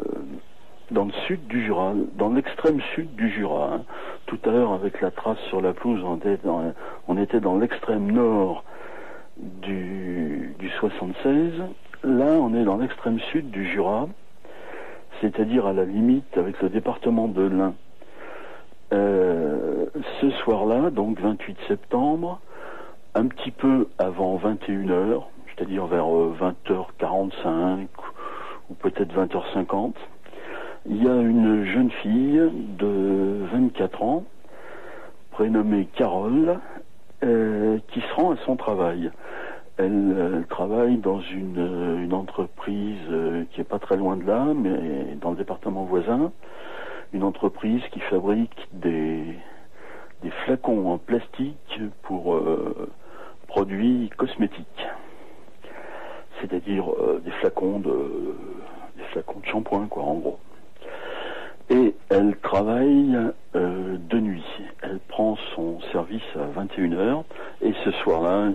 sud du Jura, dans l'extrême sud du Jura. Hein. Tout à l'heure, avec la trace sur la pelouse, on était dans l'extrême nord du 76. Là, on est dans l'extrême sud du Jura, c'est-à-dire à la limite avec le département de l'Ain. Ce soir-là, donc 28 septembre, un petit peu avant 21h, c'est-à-dire vers 20h45 ou peut-être 20h50, il y a une jeune fille de 24 ans, prénommée Carole, qui se rend à son travail. Elle travaille dans une entreprise qui est pas très loin de là, mais dans le département voisin, une entreprise qui fabrique des flacons en plastique pour produits cosmétiques. C'est-à-dire des flacons de shampoing, quoi, en gros. Et elle travaille de nuit. Elle prend son service à 21h. Et ce soir-là,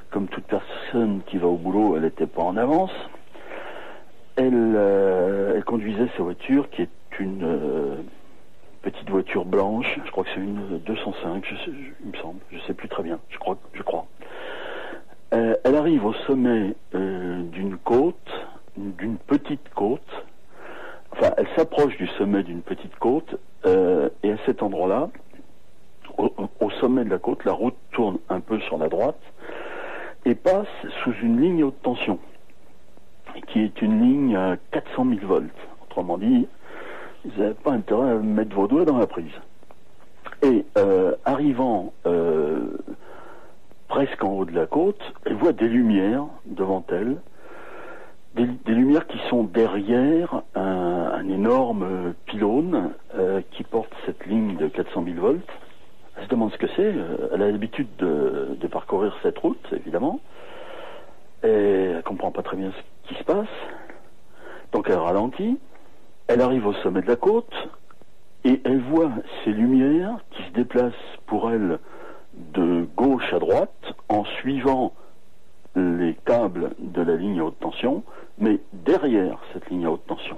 comme toute personne qui va au boulot, elle n'était pas en avance. Elle conduisait sa voiture, qui est une petite voiture blanche. Je crois que c'est une 205, il me semble. Je sais plus très bien. Je crois. Elle arrive au sommet d'une côte, d'une petite côte. Enfin, elle s'approche du sommet d'une petite côte, et à cet endroit-là, au sommet de la côte, la route tourne un peu sur la droite et passe sous une ligne haute tension, qui est une ligne à 400 000 volts. Autrement dit, vous n'avez pas intérêt à mettre vos doigts dans la prise. Et arrivant presque en haut de la côte, elle voit des lumières devant elle, des lumières qui sont derrière un énorme pylône qui porte cette ligne de 400 000 volts. Elle se demande ce que c'est. Elle a l'habitude de parcourir cette route, évidemment. Et elle comprend pas très bien ce qui se passe. Donc elle ralentit. Elle arrive au sommet de la côte et elle voit ces lumières qui se déplacent pour elle de gauche à droite en suivant les câbles de la ligne à haute tension, mais derrière cette ligne à haute tension.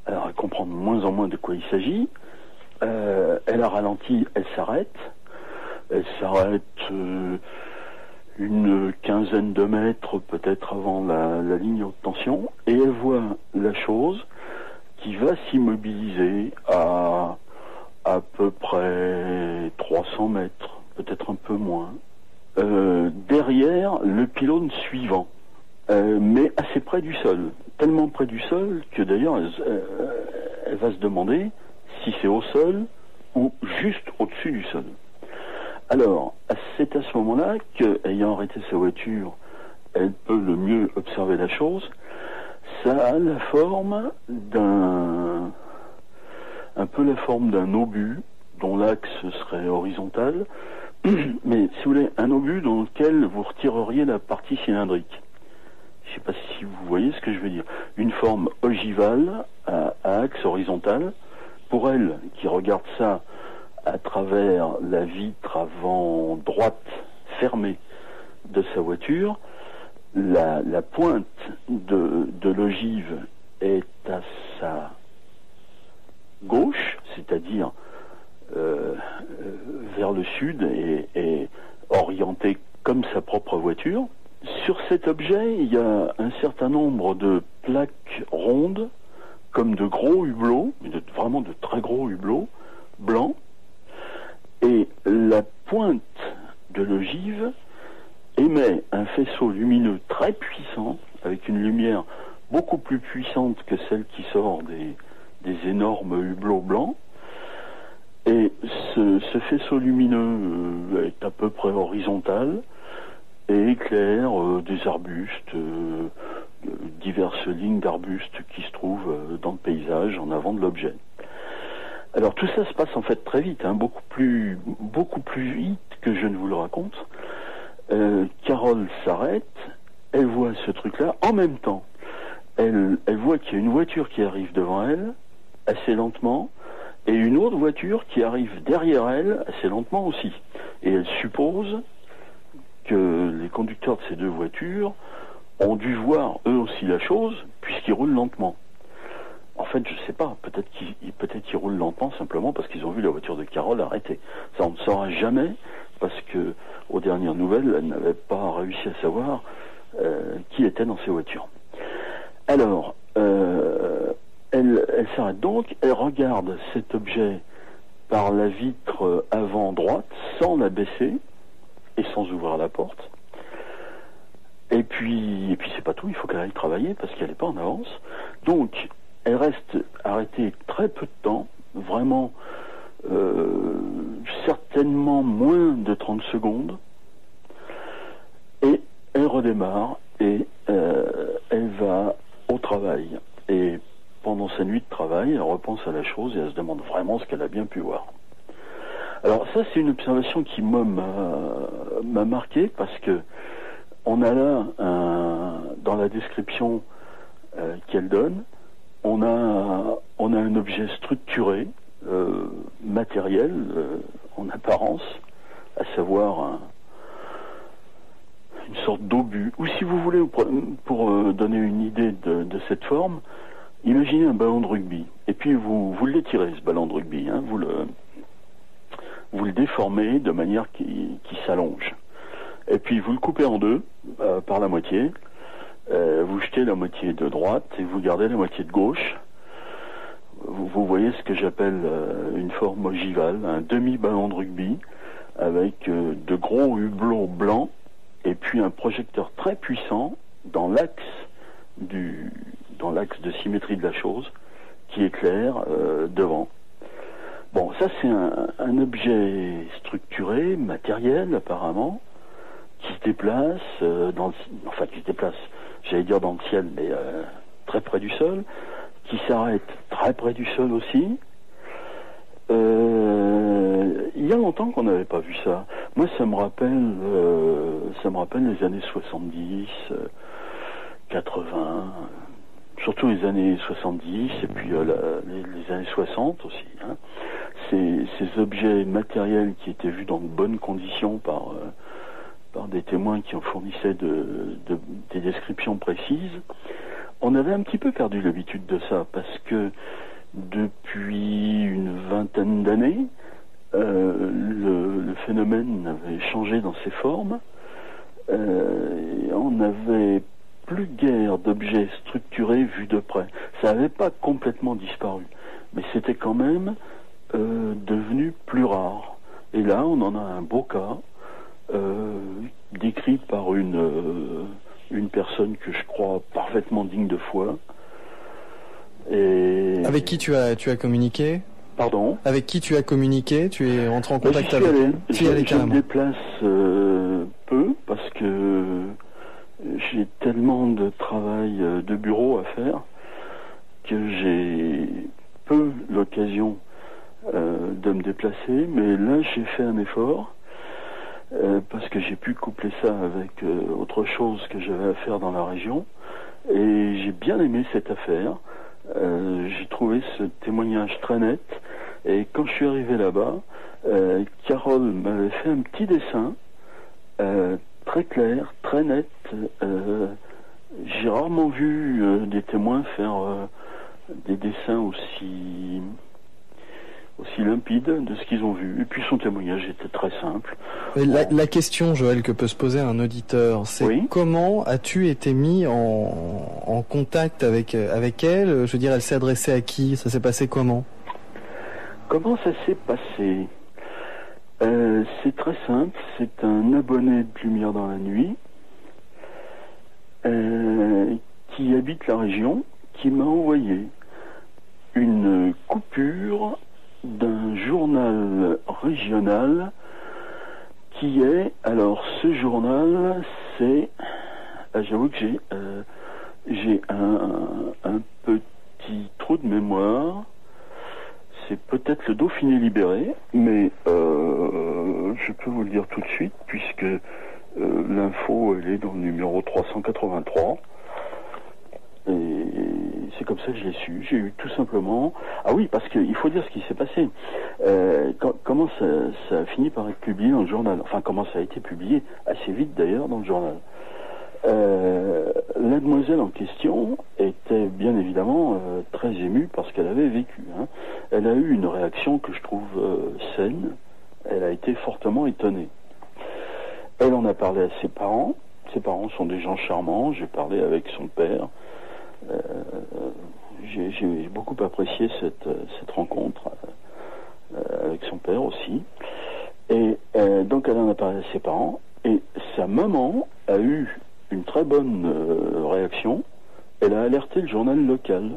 Alors elle comprend de moins en moins de quoi il s'agit. Elle a ralenti, elle s'arrête. Elle s'arrête une quinzaine de mètres peut-être avant la ligne à haute tension, et elle voit la chose qui va s'immobiliser à peu près 300 mètres, peut-être un peu moins. Derrière le pylône suivant, mais assez près du sol, tellement près du sol que d'ailleurs elle va se demander si c'est au sol ou juste au-dessus du sol. Alors, c'est à ce moment-là qu'ayant arrêté sa voiture, elle peut le mieux observer la chose. Ça a la forme un peu la forme d'un obus dont l'axe serait horizontal, mais si vous voulez, un obus dans lequel vous retireriez la partie cylindrique. Je ne sais pas si vous voyez ce que je veux dire. Une forme ogivale à axe horizontal. Pour elle, qui regarde ça à travers la vitre avant droite fermée de sa voiture, la pointe de l'ogive est à sa gauche, c'est-à-dire vers le sud et orientée comme sa propre voiture. Sur cet objet, il y a un certain nombre de plaques rondes, comme de gros hublots, vraiment de très gros hublots, blancs, et la pointe de l'ogive émet un faisceau lumineux très puissant, avec une lumière beaucoup plus puissante que celle qui sort des énormes hublots blancs, et ce faisceau lumineux est à peu près horizontal, et éclaire des arbustes, diverses lignes d'arbustes qui se trouvent dans le paysage en avant de l'objet. Alors tout ça se passe en fait très vite, beaucoup plus vite que je ne vous le raconte. Carole s'arrête, elle voit ce truc-là, en même temps, elle voit qu'il y a une voiture qui arrive devant elle, assez lentement, et une autre voiture qui arrive derrière elle, assez lentement aussi. Et elle suppose que les conducteurs de ces deux voitures ont dû voir eux aussi la chose, puisqu'ils roulent lentement. En fait, je sais pas, peut-être qu'ils roulent lentement simplement parce qu'ils ont vu la voiture de Carole arrêter. Ça, on ne saura jamais, parce que, aux dernières nouvelles, elle n'avait pas réussi à savoir qui était dans ces voitures. Alors, elle s'arrête donc, elle regarde cet objet par la vitre avant droite, sans la baisser, et sans ouvrir la porte. Et puis c'est pas tout, il faut qu'elle aille travailler parce qu'elle n'est pas en avance. Donc, elle reste arrêtée très peu de temps, vraiment certainement moins de 30 secondes, et elle redémarre et elle va au travail. Et pendant sa nuit de travail, elle repense à la chose et elle se demande vraiment ce qu'elle a bien pu voir. Alors ça, c'est une observation qui m'a marqué parce que on a là, dans la description qu'elle donne, on a un objet structuré, matériel, en apparence, à savoir une sorte d'obus. Ou si vous voulez, pour donner une idée de cette forme, imaginez un ballon de rugby. Et puis vous l'étirez, ce ballon de rugby, vous le déformez de manière qui s'allonge. Et puis vous le coupez en deux, par la moitié, vous jetez la moitié de droite et vous gardez la moitié de gauche. Vous voyez ce que j'appelle une forme ogivale, un demi-ballon de rugby, avec de gros hublots blancs, et puis un projecteur très puissant dans l'axe de symétrie de la chose, qui éclaire devant. Bon, ça c'est un objet structuré, matériel apparemment, qui se déplace j'allais dire dans le ciel, mais très près du sol, qui s'arrête très près du sol aussi. Il y a longtemps qu'on n'avait pas vu ça. Moi, ça me rappelle les années 70, 80, surtout les années 70 et puis les années 60 aussi. Ces objets matériels qui étaient vus dans de bonnes conditions par des témoins qui en fournissaient des descriptions précises. On avait un petit peu perdu l'habitude de ça parce que depuis une vingtaine d'années, le phénomène avait changé dans ses formes. On n'avait plus guère d'objets structurés vus de près. Ça n'avait pas complètement disparu, mais c'était quand même devenu plus rare. Et là, on en a un beau cas, décrit par une personne que je crois parfaitement digne de foi. Et avec qui tu as communiqué? Pardon? Avec qui tu as communiqué? Tu es rentré en contact avec? Je me déplace peu parce que j'ai tellement de travail de bureau à faire que j'ai peu l'occasion de me déplacer, mais là j'ai fait un effort parce que j'ai pu coupler ça avec autre chose que j'avais à faire dans la région, et j'ai bien aimé cette affaire. J'ai trouvé ce témoignage très net, et quand je suis arrivé là-bas, Carole m'avait fait un petit dessin très clair, très net. J'ai rarement vu des témoins faire des dessins aussi limpides de ce qu'ils ont vu. Et puis son témoignage était très simple. La question, Joël, que peut se poser un auditeur, c'est oui. Comment as-tu été mis en contact avec elle? Je veux dire, elle s'est adressée à qui? Ça s'est passé comment? Comment ça s'est passé? C'est très simple. C'est un abonné de Lumière dans la nuit qui habite la région, qui m'a envoyé une coupure d'un journal régional qui est... Alors, ce journal, c'est... j'avoue que j'ai un petit trou de mémoire. C'est peut-être le Dauphiné libéré, mais je peux vous le dire tout de suite, puisque l'info, elle est dans le numéro 383. Et c'est comme ça que je l'ai su. J'ai eu tout simplement... Ah oui, parce qu'il faut dire ce qui s'est passé. Comment ça a fini par être publié dans le journal. Enfin, comment ça a été publié, assez vite d'ailleurs, dans le journal. La demoiselle en question était bien évidemment très émue par ce qu'elle avait vécu. Hein. Elle a eu une réaction que je trouve saine. Elle a été fortement étonnée. Elle en a parlé à ses parents. Ses parents sont des gens charmants. J'ai parlé avec son père. J'ai beaucoup apprécié cette rencontre avec son père aussi. Et donc elle en a parlé à ses parents. Et sa maman a eu une très bonne réaction. Elle a alerté le journal local.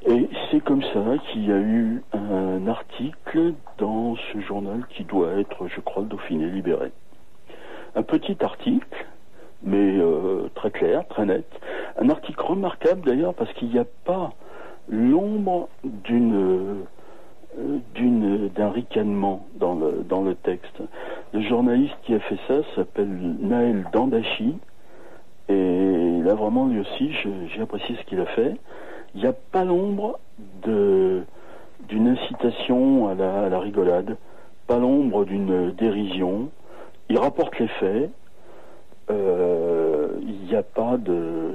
Et c'est comme ça qu'il y a eu un article dans ce journal qui doit être, je crois, le Dauphiné libéré. Un petit article, mais très clair, très net. Un article remarquable d'ailleurs parce qu'il n'y a pas l'ombre d'un ricanement dans le texte. Le journaliste qui a fait ça s'appelle Naël Dandachi, et là vraiment lui aussi j'ai apprécié ce qu'il a fait. Il n'y a pas l'ombre d'une incitation à la rigolade, pas l'ombre d'une dérision. Il rapporte les faits. Il n'y a pas de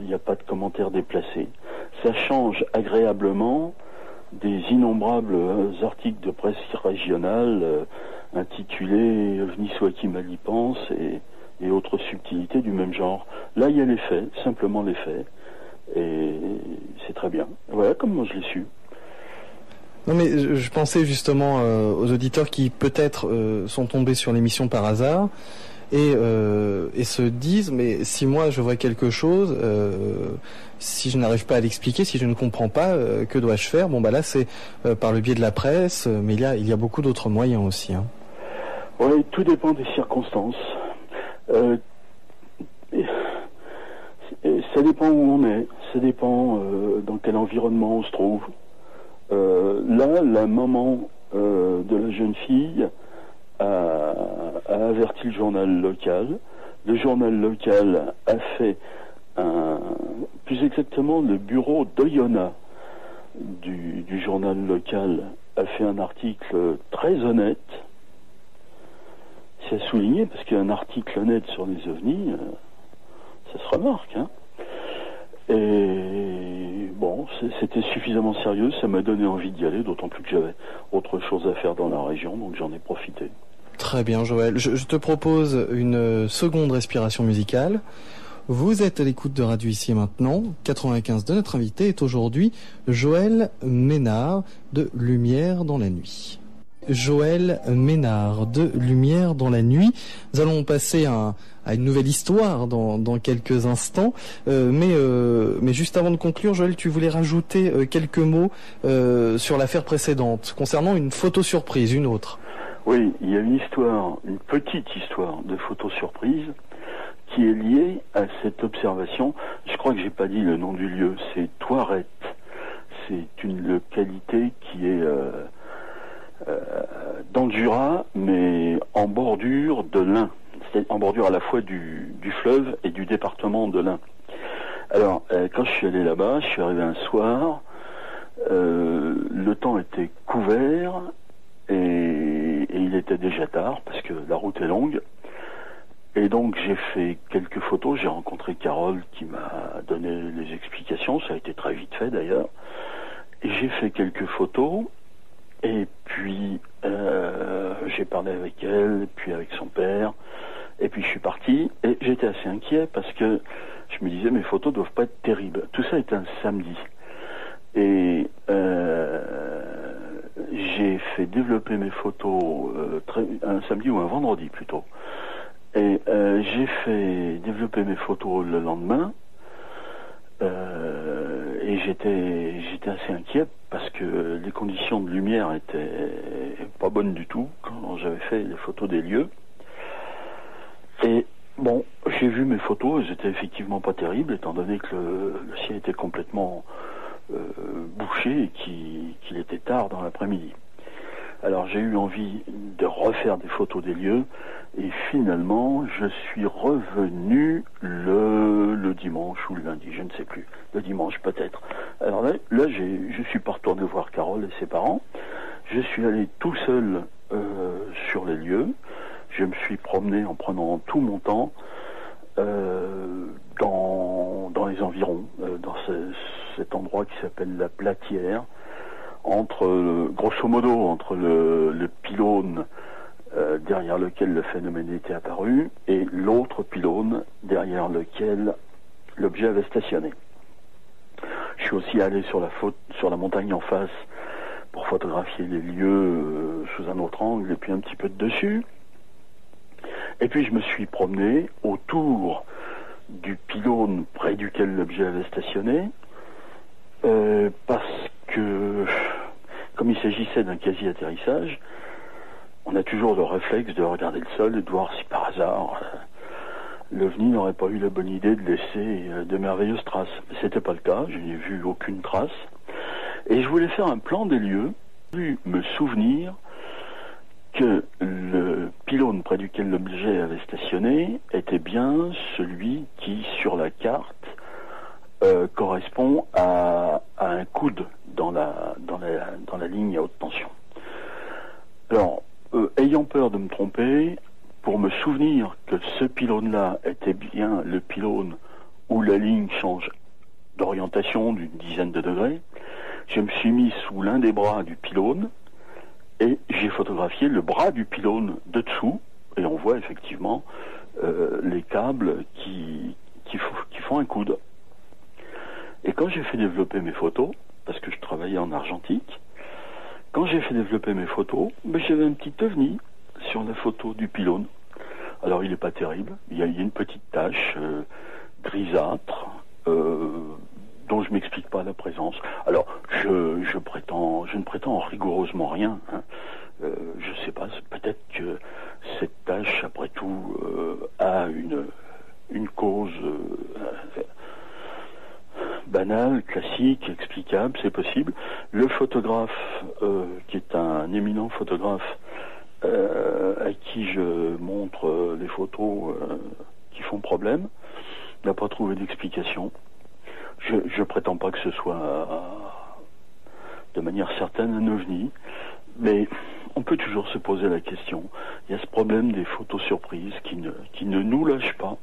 commentaires déplacés. Ça change agréablement des innombrables articles de presse régionale intitulés V'ni soit qui mal y pense et autres subtilités du même genre. Là, il y a les faits, simplement les faits, et c'est très bien. Voilà comment je l'ai su. Non mais je pensais justement aux auditeurs qui peut-être sont tombés sur l'émission par hasard et se disent mais si moi je vois quelque chose, si je n'arrive pas à l'expliquer, si je ne comprends pas, que dois-je faire? Bon bah là c'est par le biais de la presse, mais il y a beaucoup d'autres moyens aussi. Hein. Oui, tout dépend des circonstances. Ça dépend où on est, ça dépend dans quel environnement on se trouve. Là, la maman de la jeune fille a averti le journal local. Le journal local a fait plus exactement le bureau d'Oyonnax du journal local a fait un article très honnête. C'est à souligner parce qu'un article honnête sur les ovnis, ça se remarque, hein. Et bon, c'était suffisamment sérieux, ça m'a donné envie d'y aller, d'autant plus que j'avais autre chose à faire dans la région, donc j'en ai profité. Très bien, Joël. Je te propose une seconde respiration musicale. Vous êtes à l'écoute de Radio Ici et Maintenant. 95 de notre invité est aujourd'hui Joël Ménard de Lumière dans la nuit. Joël Ménard de Lumière dans la nuit. Nous allons passer à une nouvelle histoire dans quelques instants. Mais juste avant de conclure, Joël, tu voulais rajouter quelques mots sur l'affaire précédente concernant une photo surprise, une autre. Oui, il y a une petite histoire de photo surprise qui est lié à cette observation. Je crois que j'ai pas dit le nom du lieu, c'est Toirette. C'est une localité qui est dans le Jura, mais en bordure de l'Ain. C'est en bordure à la fois du fleuve et du département de l'Ain. Alors, quand je suis allé là-bas, je suis arrivé un soir, le temps était couvert et il était déjà tard parce que la route est longue. Et donc j'ai fait quelques photos, j'ai rencontré Carole qui m'a donné les explications, ça a été très vite fait d'ailleurs. Et j'ai fait quelques photos et puis j'ai parlé avec elle, puis avec son père, et puis je suis parti et j'étais assez inquiet parce que je me disais mes photos doivent pas être terribles. Tout ça était un samedi. Et j'ai fait développer mes photos un samedi ou un vendredi plutôt. Et j'ai fait développer mes photos le lendemain. Et j'étais assez inquiet parce que les conditions de lumière étaient pas bonnes du tout quand j'avais fait les photos des lieux. Et bon, j'ai vu mes photos, elles étaient effectivement pas terribles étant donné que le ciel était complètement bouché et qu'il était tard dans l'après-midi. Alors j'ai eu envie de refaire des photos des lieux et finalement je suis revenu le dimanche ou le lundi, je ne sais plus, le dimanche peut-être. Alors là je suis pas retourné voir Carole et ses parents, je suis allé tout seul sur les lieux, je me suis promené en prenant tout mon temps dans les environs, dans cet endroit qui s'appelle la Platière, grosso modo, entre le pylône derrière lequel le phénomène était apparu et l'autre pylône derrière lequel l'objet avait stationné. Je suis aussi allé sur la montagne en face pour photographier les lieux sous un autre angle et puis un petit peu de dessus. Et puis je me suis promené autour du pylône près duquel l'objet avait stationné parce que comme il s'agissait d'un quasi-atterrissage, on a toujours le réflexe de regarder le sol et de voir si par hasard l'OVNI n'aurait pas eu la bonne idée de laisser de merveilleuses traces. Mais c'était pas le cas, je n'ai vu aucune trace. Et je voulais faire un plan des lieux, je voulais me souvenir que le pylône près duquel l'objet avait stationné était bien celui qui, sur la carte, correspond à un coude dans la ligne à haute tension. Alors, ayant peur de me tromper, pour me souvenir que ce pylône-là était bien le pylône où la ligne change d'orientation d'une dizaine de degrés, je me suis mis sous l'un des bras du pylône et j'ai photographié le bras du pylône de dessous et on voit effectivement les câbles qui font un coude. Et quand j'ai fait développer mes photos, parce que je travaillais en argentique, quand j'ai fait développer mes photos, j'avais un petit ovni sur la photo du pylône. Alors il n'est pas terrible, il y a une petite tache grisâtre dont je m'explique pas la présence. Alors je ne prétends rigoureusement rien. Hein. Je sais pas, peut-être que cette tache, après tout, a une cause banale, classique, explicable, c'est possible. Le photographe, qui est un éminent photographe, à qui je montre les photos qui font problème, n'a pas trouvé d'explication. Je prétends pas que ce soit de manière certaine un ovni, mais on peut toujours se poser la question. Il y a ce problème des photos surprises qui ne nous lâchent pas.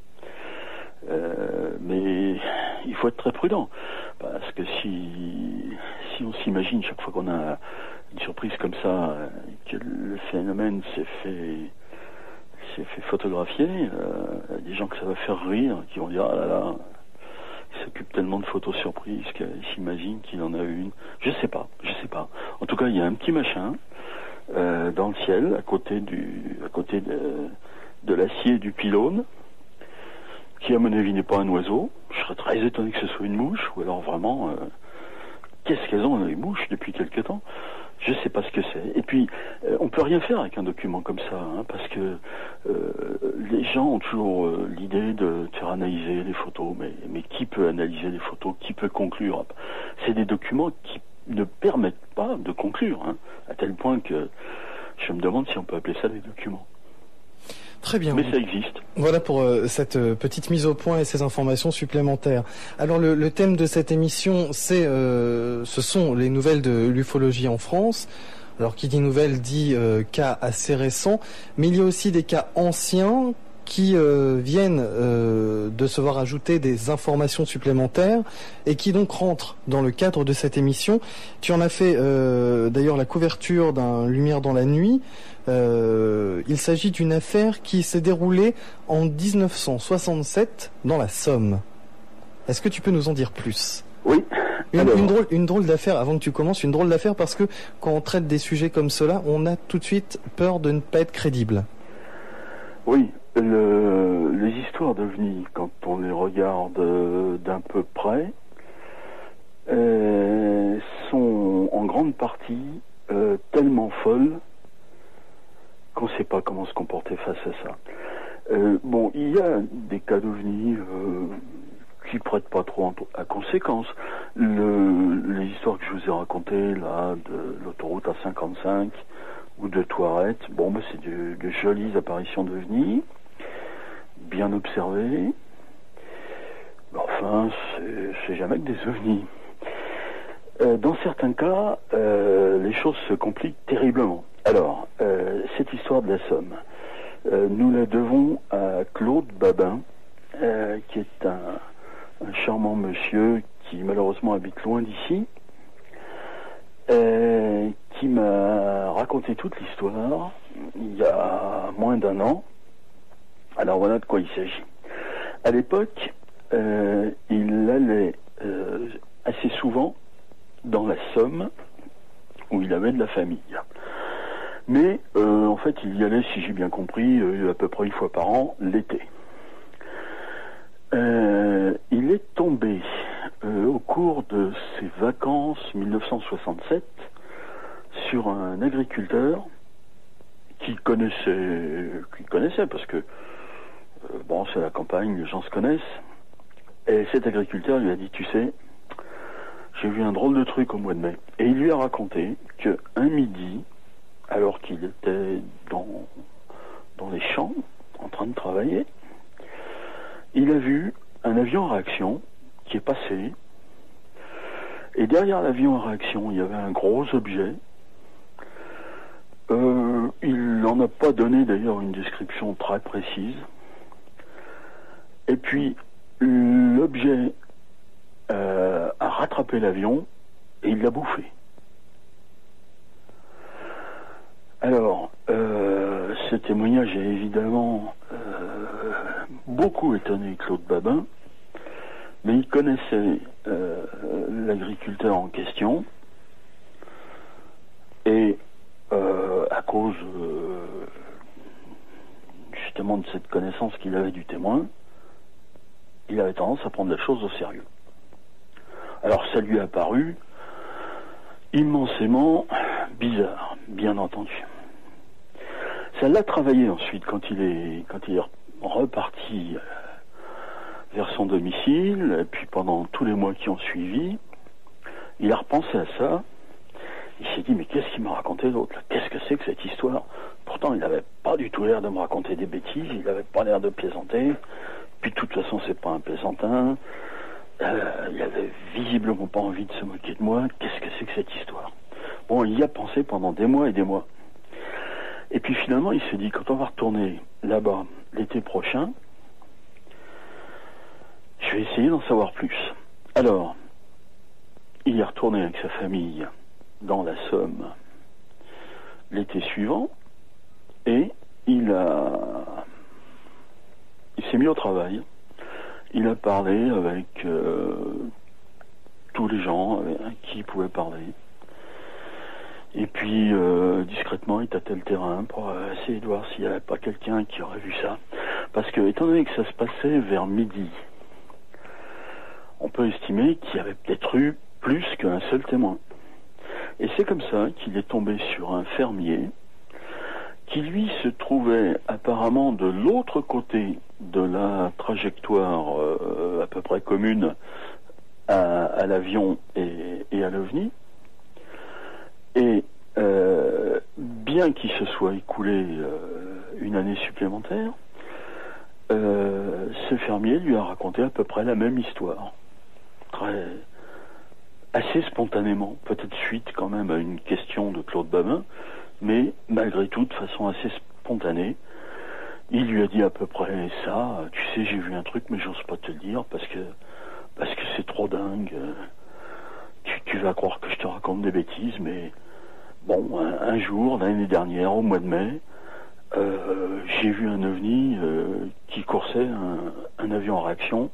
Mais il faut être très prudent parce que si on s'imagine chaque fois qu'on a une surprise comme ça que le phénomène s'est fait photographier, il y a des gens que ça va faire rire qui vont dire ah là là, il s'occupe tellement de photos surprises qu'il s'imagine qu'il en a une. Je sais pas. En tout cas, il y a un petit machin dans le ciel à côté de l'acier du pylône, qui à mon avis n'est pas un oiseau. Je serais très étonné que ce soit une mouche, ou alors vraiment, qu'est-ce qu'elles ont les mouches depuis quelque temps? Je sais pas ce que c'est. Et puis, on peut rien faire avec un document comme ça, hein, parce que les gens ont toujours l'idée de faire analyser les photos, mais qui peut analyser les photos? Qui peut conclure? C'est des documents qui ne permettent pas de conclure, hein, à tel point que je me demande si on peut appeler ça des documents. Très bien. Mais ça existe. Voilà pour cette petite mise au point et ces informations supplémentaires. Alors le thème de cette émission, ce sont les nouvelles de l'ufologie en France. Alors qui dit nouvelles dit cas assez récents, mais il y a aussi des cas anciens qui viennent de se voir ajouter des informations supplémentaires et qui donc rentrent dans le cadre de cette émission. Tu en as fait d'ailleurs la couverture d'un Lumière dans la nuit. Il s'agit d'une affaire qui s'est déroulée en 1967 dans la Somme. Est-ce que tu peux nous en dire plus? Oui. Une drôle d'affaire, avant que tu commences, une drôle d'affaire parce que quand on traite des sujets comme cela, on a tout de suite peur de ne pas être crédible. Oui, les histoires d'OVNI, quand on les regarde d'un peu près, sont en grande partie tellement folles qu'on ne sait pas comment se comporter face à ça. Bon, il y a des cas d'OVNI qui prêtent pas trop à conséquence. Les histoires que je vous ai racontées là de l'autoroute A55 ou de Toirette, bon, ben, c'est de jolies apparitions d'OVNI, bien observées. Enfin, c'est jamais que des OVNI. Dans certains cas, les choses se compliquent terriblement. Alors, cette histoire de la Somme, nous la devons à Claude Babin, qui est un charmant monsieur qui malheureusement habite loin d'ici, qui m'a raconté toute l'histoire il y a moins d'un an. Alors voilà de quoi il s'agit. À l'époque, il allait assez souvent dans la Somme, où il avait de la famille. Mais en fait, il y allait, si j'ai bien compris, à peu près une fois par an, l'été. Il est tombé au cours de ses vacances 1967 sur un agriculteur qu'il connaissait parce que bon, c'est la campagne, les gens se connaissent. Et cet agriculteur lui a dit, tu sais, j'ai vu un drôle de truc au mois de mai. Et il lui a raconté qu'un midi, alors qu'il était dans les champs, en train de travailler, il a vu un avion en réaction qui est passé. Et derrière l'avion en réaction, il y avait un gros objet. Il n'en a pas donné d'ailleurs une description très précise. Et puis, l'objet a rattrapé l'avion et il l'a bouffé. Alors, ce témoignage a évidemment beaucoup étonné Claude Babin, mais il connaissait l'agriculteur en question et à cause justement de cette connaissance qu'il avait du témoin, il avait tendance à prendre la chose au sérieux. Alors ça lui a paru immensément bizarre, bien entendu. Ça l'a travaillé ensuite quand il est reparti vers son domicile, et puis pendant tous les mois qui ont suivi, il a repensé à ça. Il s'est dit, mais qu'est-ce qu'il m'a raconté l'autre? Qu'est-ce que c'est que cette histoire? Pourtant, il n'avait pas du tout l'air de me raconter des bêtises, il n'avait pas l'air de plaisanter. Puis de toute façon, c'est pas un plaisantin. Il avait visiblement pas envie de se moquer de moi. Qu'est-ce que c'est que cette histoire? Bon, il y a pensé pendant des mois et des mois. Et puis finalement, il s'est dit, quand on va retourner là-bas l'été prochain, je vais essayer d'en savoir plus. Alors, il est retourné avec sa famille dans la Somme l'été suivant, et il s'est mis au travail. Il a parlé avec tous les gens avec qui il pouvait parler. Et puis, discrètement, il tâtait le terrain pour essayer de voir s'il n'y avait pas quelqu'un qui aurait vu ça. Parce que, étant donné que ça se passait vers midi, on peut estimer qu'il y avait peut-être eu plus qu'un seul témoin. Et c'est comme ça qu'il est tombé sur un fermier qui lui se trouvait apparemment de l'autre côté de la trajectoire à peu près commune à l'avion et à l'OVNI. Et bien qu'il se soit écoulé une année supplémentaire, ce fermier lui a raconté à peu près la même histoire. Assez spontanément, peut-être suite quand même à une question de Claude Babin, mais malgré tout de façon assez spontanée. Il lui a dit à peu près ça, tu sais j'ai vu un truc mais j'ose pas te le dire parce que c'est trop dingue, tu vas croire que je te raconte des bêtises, mais bon, un jour, l'année dernière, au mois de mai, j'ai vu un ovni qui coursait un avion en réaction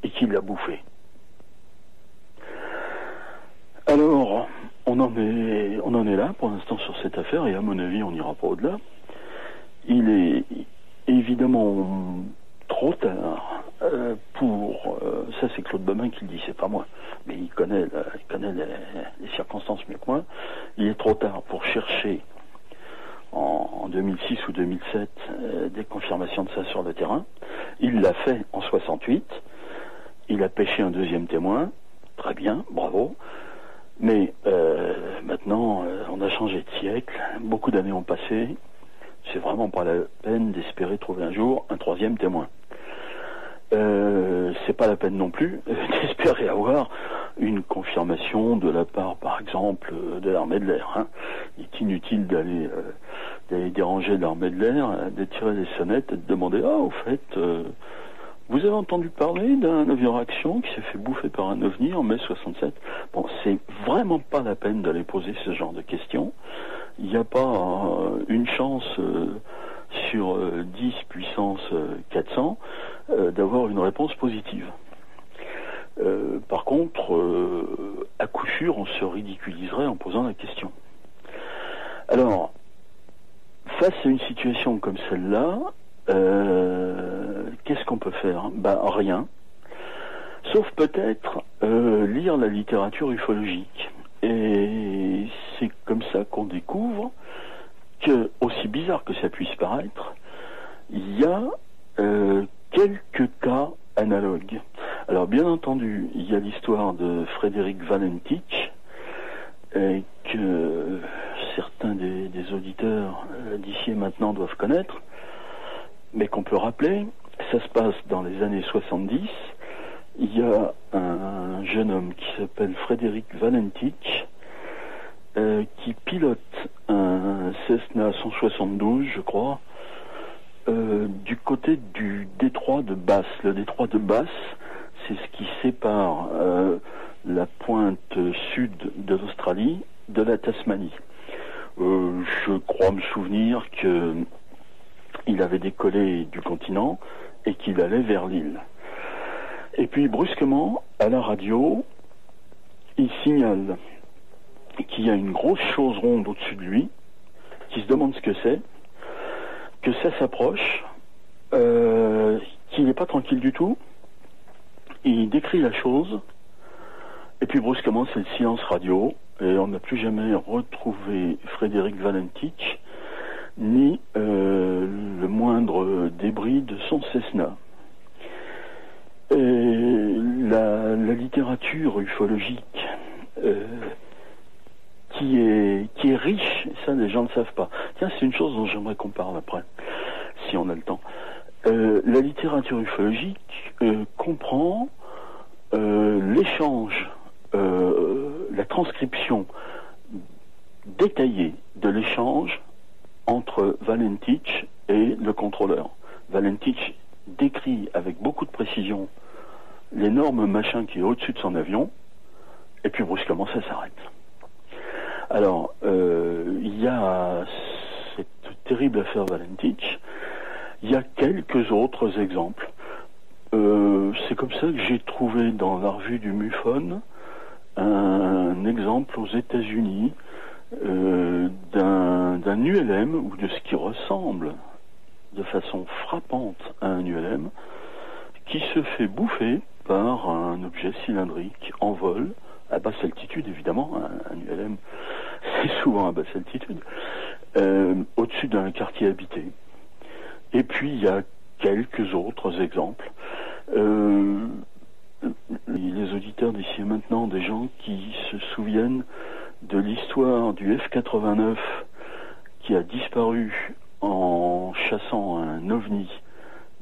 et qui l'a bouffé. Alors, on en est là pour l'instant sur cette affaire, et à mon avis, on n'ira pas au-delà. Il est évidemment trop tard pour... ça, c'est Claude Babin qui le dit, c'est pas moi, mais il connaît les circonstances mieux que moi. Il est trop tard pour chercher en 2006 ou 2007 des confirmations de ça sur le terrain. Il l'a fait en 68. Il a pêché un deuxième témoin. Très bien, bravo. Mais maintenant, on a changé de siècle, beaucoup d'années ont passé, c'est vraiment pas la peine d'espérer trouver un jour un troisième témoin. C'est pas la peine non plus d'espérer avoir une confirmation de la part, par exemple, de l'armée de l'air. Hein. Il est inutile d'aller déranger l'armée de l'air, de tirer des sonnettes et de demander « Ah, au fait... vous avez entendu parler d'un avion réaction qui s'est fait bouffer par un ovni en mai 67 ?» Bon, c'est vraiment pas la peine d'aller poser ce genre de questions. Il n'y a pas une chance sur 10 puissance 400 d'avoir une réponse positive. Par contre, à coup sûr, on se ridiculiserait en posant la question. Alors, face à une situation comme celle-là, qu'est-ce qu'on peut faire? Ben rien. Sauf peut-être lire la littérature ufologique. Et c'est comme ça qu'on découvre que, aussi bizarre que ça puisse paraître, il y a quelques cas analogues. Alors bien entendu, il y a l'histoire de Frédéric Valentich, que certains des auditeurs d'ici et maintenant doivent connaître, mais qu'on peut rappeler. Ça se passe dans les années 70. Il y a un jeune homme qui s'appelle Frédéric Valentich qui pilote un Cessna 172, je crois, du côté du détroit de Bass. Le détroit de Bass, c'est ce qui sépare la pointe sud de l'Australie de la Tasmanie. Je crois me souvenir que il avait décollé du continent et qu'il allait vers l'île. Et puis brusquement, à la radio, il signale qu'il y a une grosse chose ronde au-dessus de lui, qui se demande ce que c'est, que ça s'approche, qu'il n'est pas tranquille du tout. Il décrit la chose, et puis brusquement, c'est le silence radio, et on n'a plus jamais retrouvé Frédéric Valentich, ni le moindre débris de son Cessna. Et la littérature ufologique qui est riche, ça les gens ne savent pas. Tiens, c'est une chose dont j'aimerais qu'on parle après, si on a le temps. La littérature ufologique comprend l'échange, la transcription détaillée de l'échange entre Valentich et le contrôleur. Valentich décrit avec beaucoup de précision l'énorme machin qui est au-dessus de son avion, et puis brusquement ça s'arrête. Alors, il y a cette terrible affaire Valentich, il y a quelques autres exemples. C'est comme ça que j'ai trouvé dans la revue du MUFON un exemple aux États-Unis d'un ULM, ou de ce qui ressemble de façon frappante à un ULM, qui se fait bouffer par un objet cylindrique en vol à basse altitude évidemment, un ULM c'est souvent à basse altitude, au-dessus d'un quartier habité. Et puis il y a quelques autres exemples. Les auditeurs d'ici et maintenant, des gens qui se souviennent de l'histoire du F-89 qui a disparu en chassant un ovni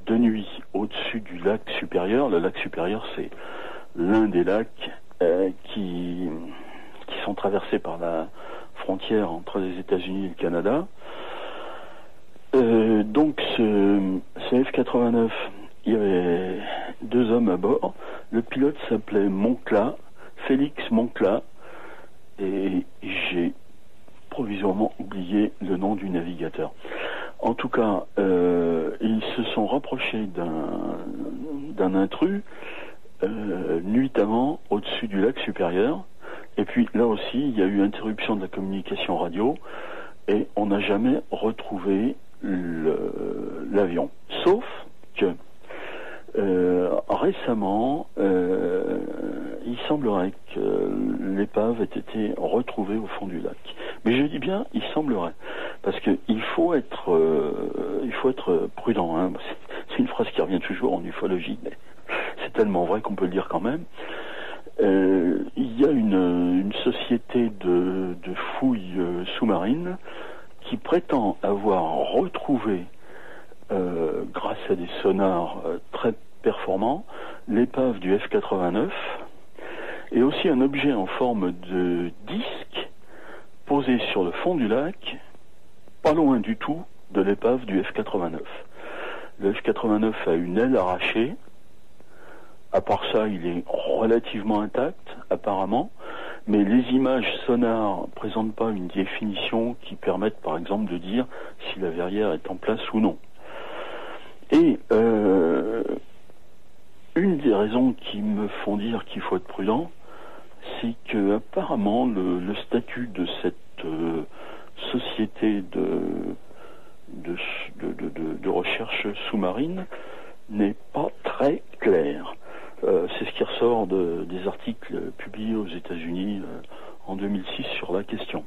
de nuit au-dessus du lac supérieur. Le lac supérieur, c'est l'un des lacs qui sont traversés par la frontière entre les États-Unis et le Canada. Donc ce F-89, il y avait 2 hommes à bord. Le pilote s'appelait Moncla, Félix Moncla, et j'ai provisoirement oublié le nom du navigateur. En tout cas, ils se sont rapprochés d'un intrus nuitamment au-dessus du lac supérieur. Et puis là aussi, il y a eu interruption de la communication radio et on n'a jamais retrouvé l'avion. Sauf que récemment, il semblerait que l'épave ait été retrouvée au fond du lac. Mais je dis bien, il semblerait, parce que il faut être prudent. Hein. C'est une phrase qui revient toujours en ufologie, mais c'est tellement vrai qu'on peut le dire quand même. Il y a une société de fouilles sous-marines qui prétend avoir retrouvé, grâce à des sonars très performants, l'épave du F-89 et aussi un objet en forme de disque posé sur le fond du lac, pas loin du tout de l'épave du F-89. Le F-89 a une aile arrachée. À part ça, il est relativement intact, apparemment, mais les images sonars ne présentent pas une définition qui permette, par exemple, de dire si la verrière est en place ou non. Et une des raisons qui me font dire qu'il faut être prudent, c'est que apparemment le statut de cette société de recherche sous-marine n'est pas très clair. C'est ce qui ressort des articles publiés aux États-Unis en 2006 sur la question.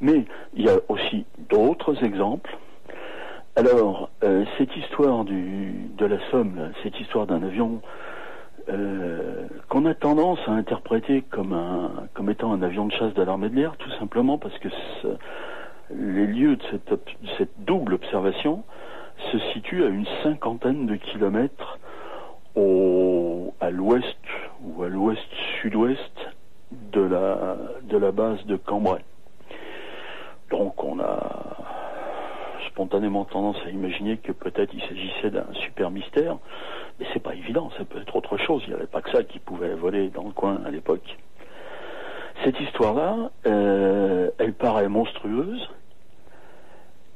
Mais il y a aussi d'autres exemples. Alors, cette histoire de la Somme, là, cette histoire d'un avion qu'on a tendance à interpréter comme étant un avion de chasse de l'armée de l'air, tout simplement parce que les lieux de cette double observation se situent à une 50aine de kilomètres à l'ouest ou à l'ouest-sud-ouest de la base de Cambrai. Donc on a spontanément tendance à imaginer que peut-être il s'agissait d'un super mystère, mais c'est pas évident, ça peut être autre chose. Il n'y avait pas que ça qui pouvait voler dans le coin à l'époque. Cette histoire-là, elle paraît monstrueuse,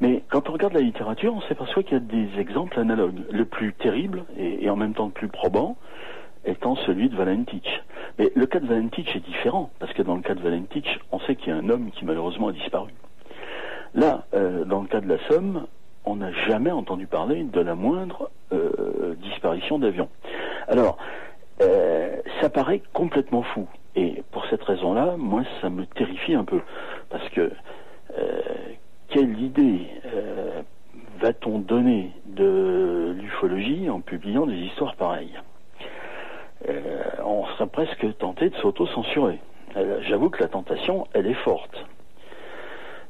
mais quand on regarde la littérature, on s'aperçoit qu'il y a des exemples analogues. Le plus terrible, et en même temps le plus probant, étant celui de Valentich. Mais le cas de Valentich est différent, parce que dans le cas de Valentich, on sait qu'il y a un homme qui malheureusement a disparu. Là, dans le cas de la Somme, on n'a jamais entendu parler de la moindre disparition d'avion. Alors, ça paraît complètement fou. Et pour cette raison-là, moi, ça me terrifie un peu. Parce que quelle idée va-t-on donner de l'ufologie en publiant des histoires pareilles? On serait presque tenté de s'auto-censurer. J'avoue que la tentation, elle est forte.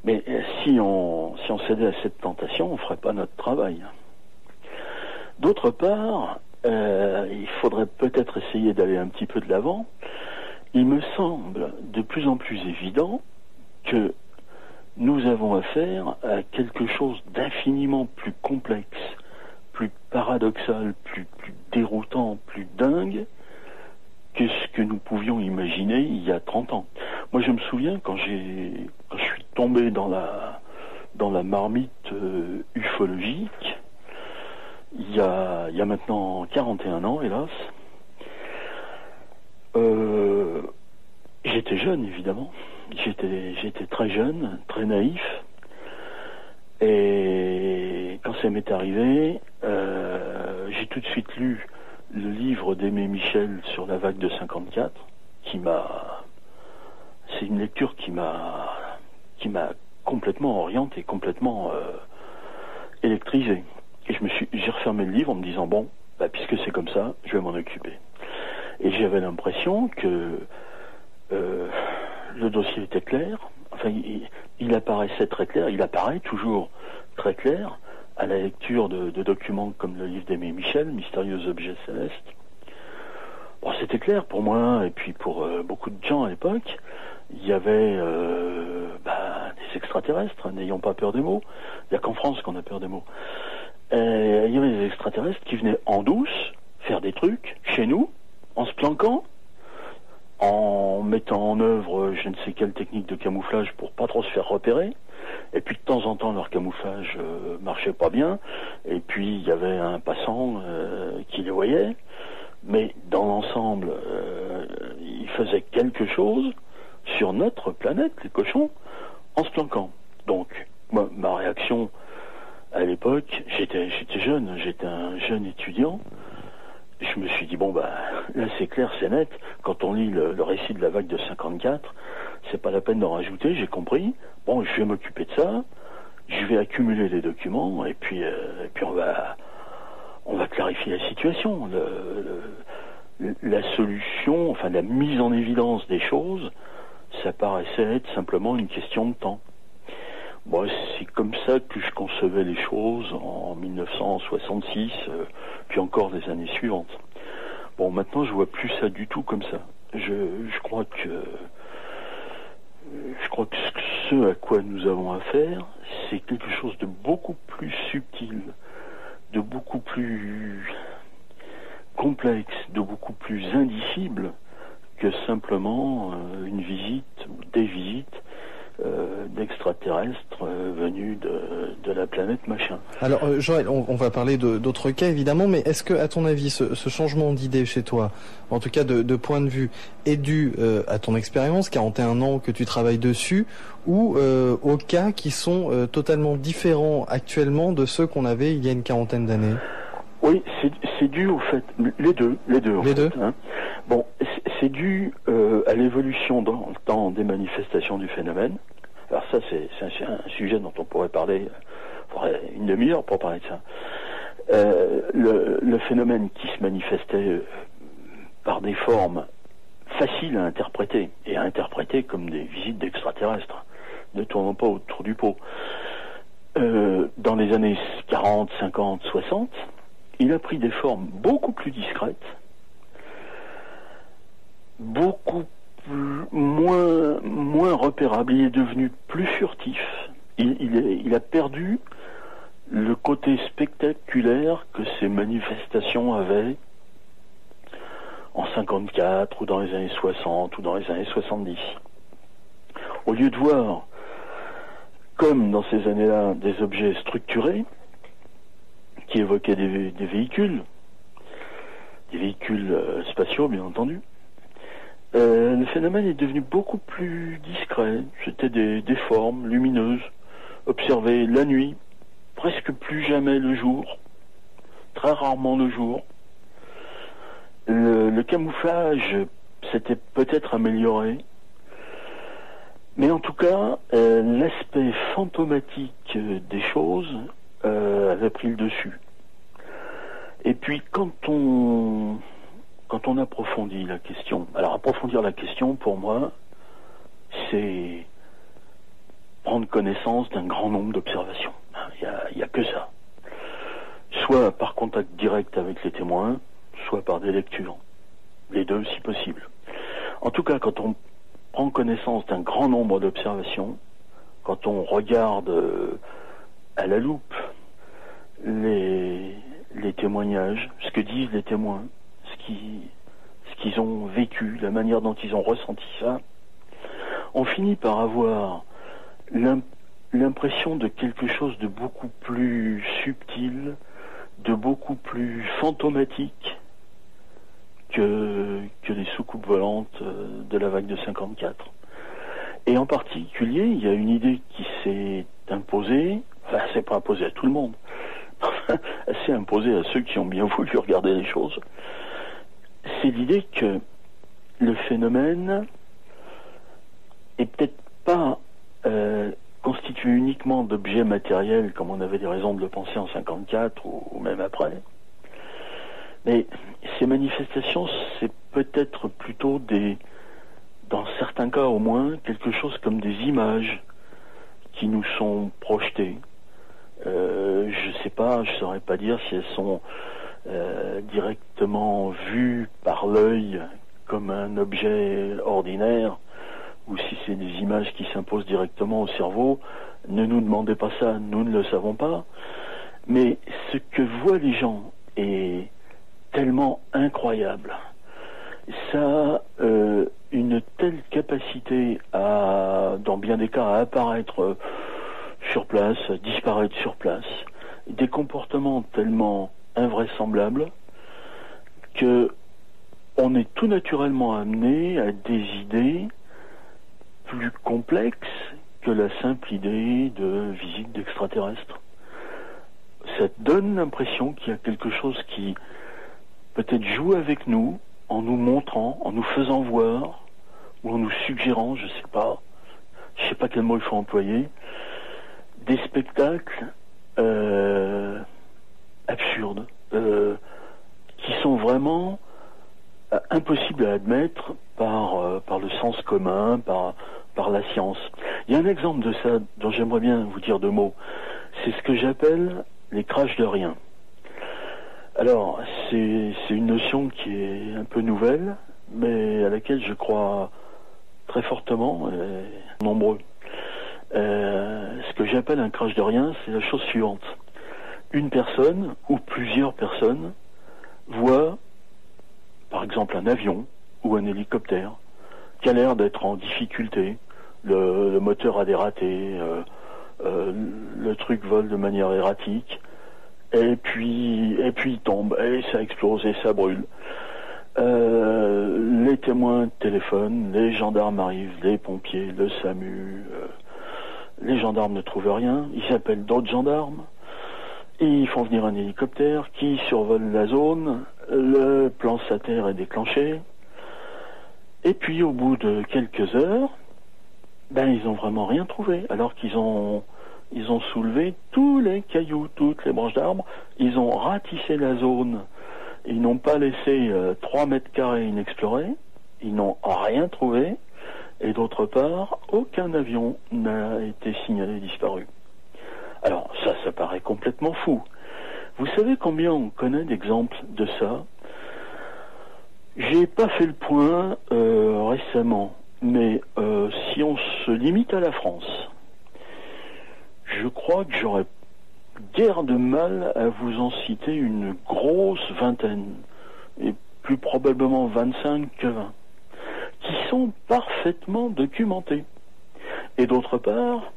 Mais si on cédait à cette tentation, on ne ferait pas notre travail. D'autre part, il faudrait peut-être essayer d'aller un petit peu de l'avant. Il me semble de plus en plus évident que nous avons affaire à quelque chose d'infiniment plus complexe, plus paradoxal, plus déroutant, plus dingue que ce que nous pouvions imaginer il y a 30 ans. Moi, je me souviens quand je suis tombé dans la marmite ufologique, il y a maintenant 41 ans, hélas. J'étais jeune, évidemment. J'étais très jeune, très naïf. Et quand ça m'est arrivé, j'ai tout de suite lu le livre d'Aimé Michel sur la vague de 54, m'a complètement orienté, complètement électrisé. Et j'ai refermé le livre en me disant bon, puisque c'est comme ça, je vais m'en occuper. Et j'avais l'impression que le dossier était clair. Enfin, il apparaissait très clair. Il apparaît toujours très clair à la lecture de documents comme le livre d'Aimé Michel, Mystérieux objets célestes. Bon, c'était clair pour moi et puis pour beaucoup de gens à l'époque. Il y avait des extraterrestres, n'ayons pas peur des mots. Il n'y a qu'en France qu'on a peur des mots. Il y avait des extraterrestres qui venaient en douce faire des trucs chez nous, en se planquant, en mettant en œuvre je ne sais quelle technique de camouflage pour pas trop se faire repérer. Et puis de temps en temps leur camouflage marchait pas bien. Et puis il y avait un passant qui les voyait. Mais dans l'ensemble, ils faisaient quelque chose sur notre planète, les cochons, en se planquant. Donc, ma réaction à l'époque, j'étais jeune, j'étais un jeune étudiant. Je me suis dit, là c'est clair, c'est net. Quand on lit le récit de la vague de 54, c'est pas la peine d'en rajouter, j'ai compris. Bon, je vais m'occuper de ça, je vais accumuler les documents, et puis on va clarifier la situation. La solution, enfin la mise en évidence des choses, ça paraissait être simplement une question de temps. Bon, c'est comme ça que je concevais les choses en 1966, puis encore les années suivantes. Bon, maintenant je vois plus ça du tout comme ça. Je crois que ce à quoi nous avons affaire, c'est quelque chose de beaucoup plus subtil, de beaucoup plus complexe, de beaucoup plus indicible que simplement une visite ou des visites d'extraterrestres venus de la planète machin. Alors Joël, on va parler d'autres cas évidemment, mais est-ce que à ton avis ce changement d'idée chez toi, en tout cas de point de vue, est dû à ton expérience, 41 ans que tu travailles dessus, ou aux cas qui sont totalement différents actuellement de ceux qu'on avait il y a une quarantaine d'années? Oui, c'est dû au fait, les deux. Hein. Bon, c'est dû à l'évolution dans le temps des manifestations du phénomène. Alors ça, c'est un sujet dont on pourrait parler une demi-heure pour parler de ça. Le phénomène qui se manifestait par des formes faciles à interpréter, et à interpréter comme des visites d'extraterrestres, ne tournons pas autour du pot. Dans les années 40, 50, 60, il a pris des formes beaucoup plus discrètes, beaucoup moins repérable, il est devenu plus furtif, il a perdu le côté spectaculaire que ces manifestations avaient en 54 ou dans les années 60 ou dans les années 70. Au lieu de voir, comme dans ces années-là, des objets structurés qui évoquaient des véhicules spatiaux bien entendu, le phénomène est devenu beaucoup plus discret. C'était des formes lumineuses, observées la nuit, presque plus jamais le jour, très rarement le jour. Le camouflage s'était peut-être amélioré, mais en tout cas, l'aspect fantomatique des choses avait pris le dessus. Et puis quand on approfondit la question, alors approfondir la question pour moi, c'est prendre connaissance d'un grand nombre d'observations. Il y a que ça. Soit par contact direct avec les témoins, soit par des lectures. Les deux si possible. En tout cas, quand on prend connaissance d'un grand nombre d'observations, quand on regarde à la loupe les témoignages, ce que disent les témoins, ce qu'ils ont vécu, la manière dont ils ont ressenti ça, on finit par avoir l'impression de quelque chose de beaucoup plus subtil, de beaucoup plus fantomatique que les soucoupes volantes de la vague de 54. Et en particulier, il y a une idée qui s'est imposée, enfin, c'est pas imposée à tout le monde, elle s'est imposée à ceux qui ont bien voulu regarder les choses. C'est l'idée que le phénomène est peut-être pas constitué uniquement d'objets matériels, comme on avait des raisons de le penser en 54 ou même après. Mais ces manifestations, c'est peut-être plutôt dans certains cas au moins, quelque chose comme des images qui nous sont projetées. Je sais pas, je saurais pas dire si elles sont directement vues par l'œil comme un objet ordinaire, ou si c'est des images qui s'imposent directement au cerveau. Ne nous demandez pas ça, nous ne le savons pas. Mais ce que voient les gens est tellement incroyable. Ça a une telle capacité dans bien des cas, à apparaître sur place, à disparaître sur place. Des comportements tellement invraisemblables que on est tout naturellement amené à des idées plus complexes que la simple idée de visite d'extraterrestres. Ça donne l'impression qu'il y a quelque chose qui peut-être joue avec nous, en nous montrant, en nous faisant voir, ou en nous suggérant, je sais pas quel mot il faut employer, des spectacles absurdes, qui sont vraiment impossibles à admettre par le sens commun, par la science. Il y a un exemple de ça dont j'aimerais bien vous dire deux mots. C'est ce que j'appelle les crashs de rien. Alors, c'est une notion qui est un peu nouvelle, mais à laquelle je crois très fortement et nombreux. Ce que j'appelle un crash de rien, c'est la chose suivante. Une personne ou plusieurs personnes voient, par exemple, un avion ou un hélicoptère qui a l'air d'être en difficulté. Le moteur a dératé, le truc vole de manière erratique, et puis il tombe, et ça explose, et ça brûle. Les témoins téléphonent, les gendarmes arrivent, les pompiers, le SAMU, les gendarmes ne trouvent rien, ils appellent d'autres gendarmes, et ils font venir un hélicoptère qui survole la zone, le plan SATER est déclenché, et puis au bout de quelques heures, ils ont vraiment rien trouvé, alors qu'ils ont soulevé tous les cailloux, toutes les branches d'arbres, ils ont ratissé la zone, ils n'ont pas laissé 3 mètres carrés inexplorés, ils n'ont rien trouvé, et d'autre part, aucun avion n'a été signalé disparu. Alors ça paraît complètement fou. Vous savez combien on connaît d'exemples de ça? J'ai pas fait le point récemment, mais si on se limite à la France, je crois que j'aurais guère de mal à vous en citer une grosse vingtaine, et plus probablement 25 que 20, qui sont parfaitement documentés. Et d'autre part,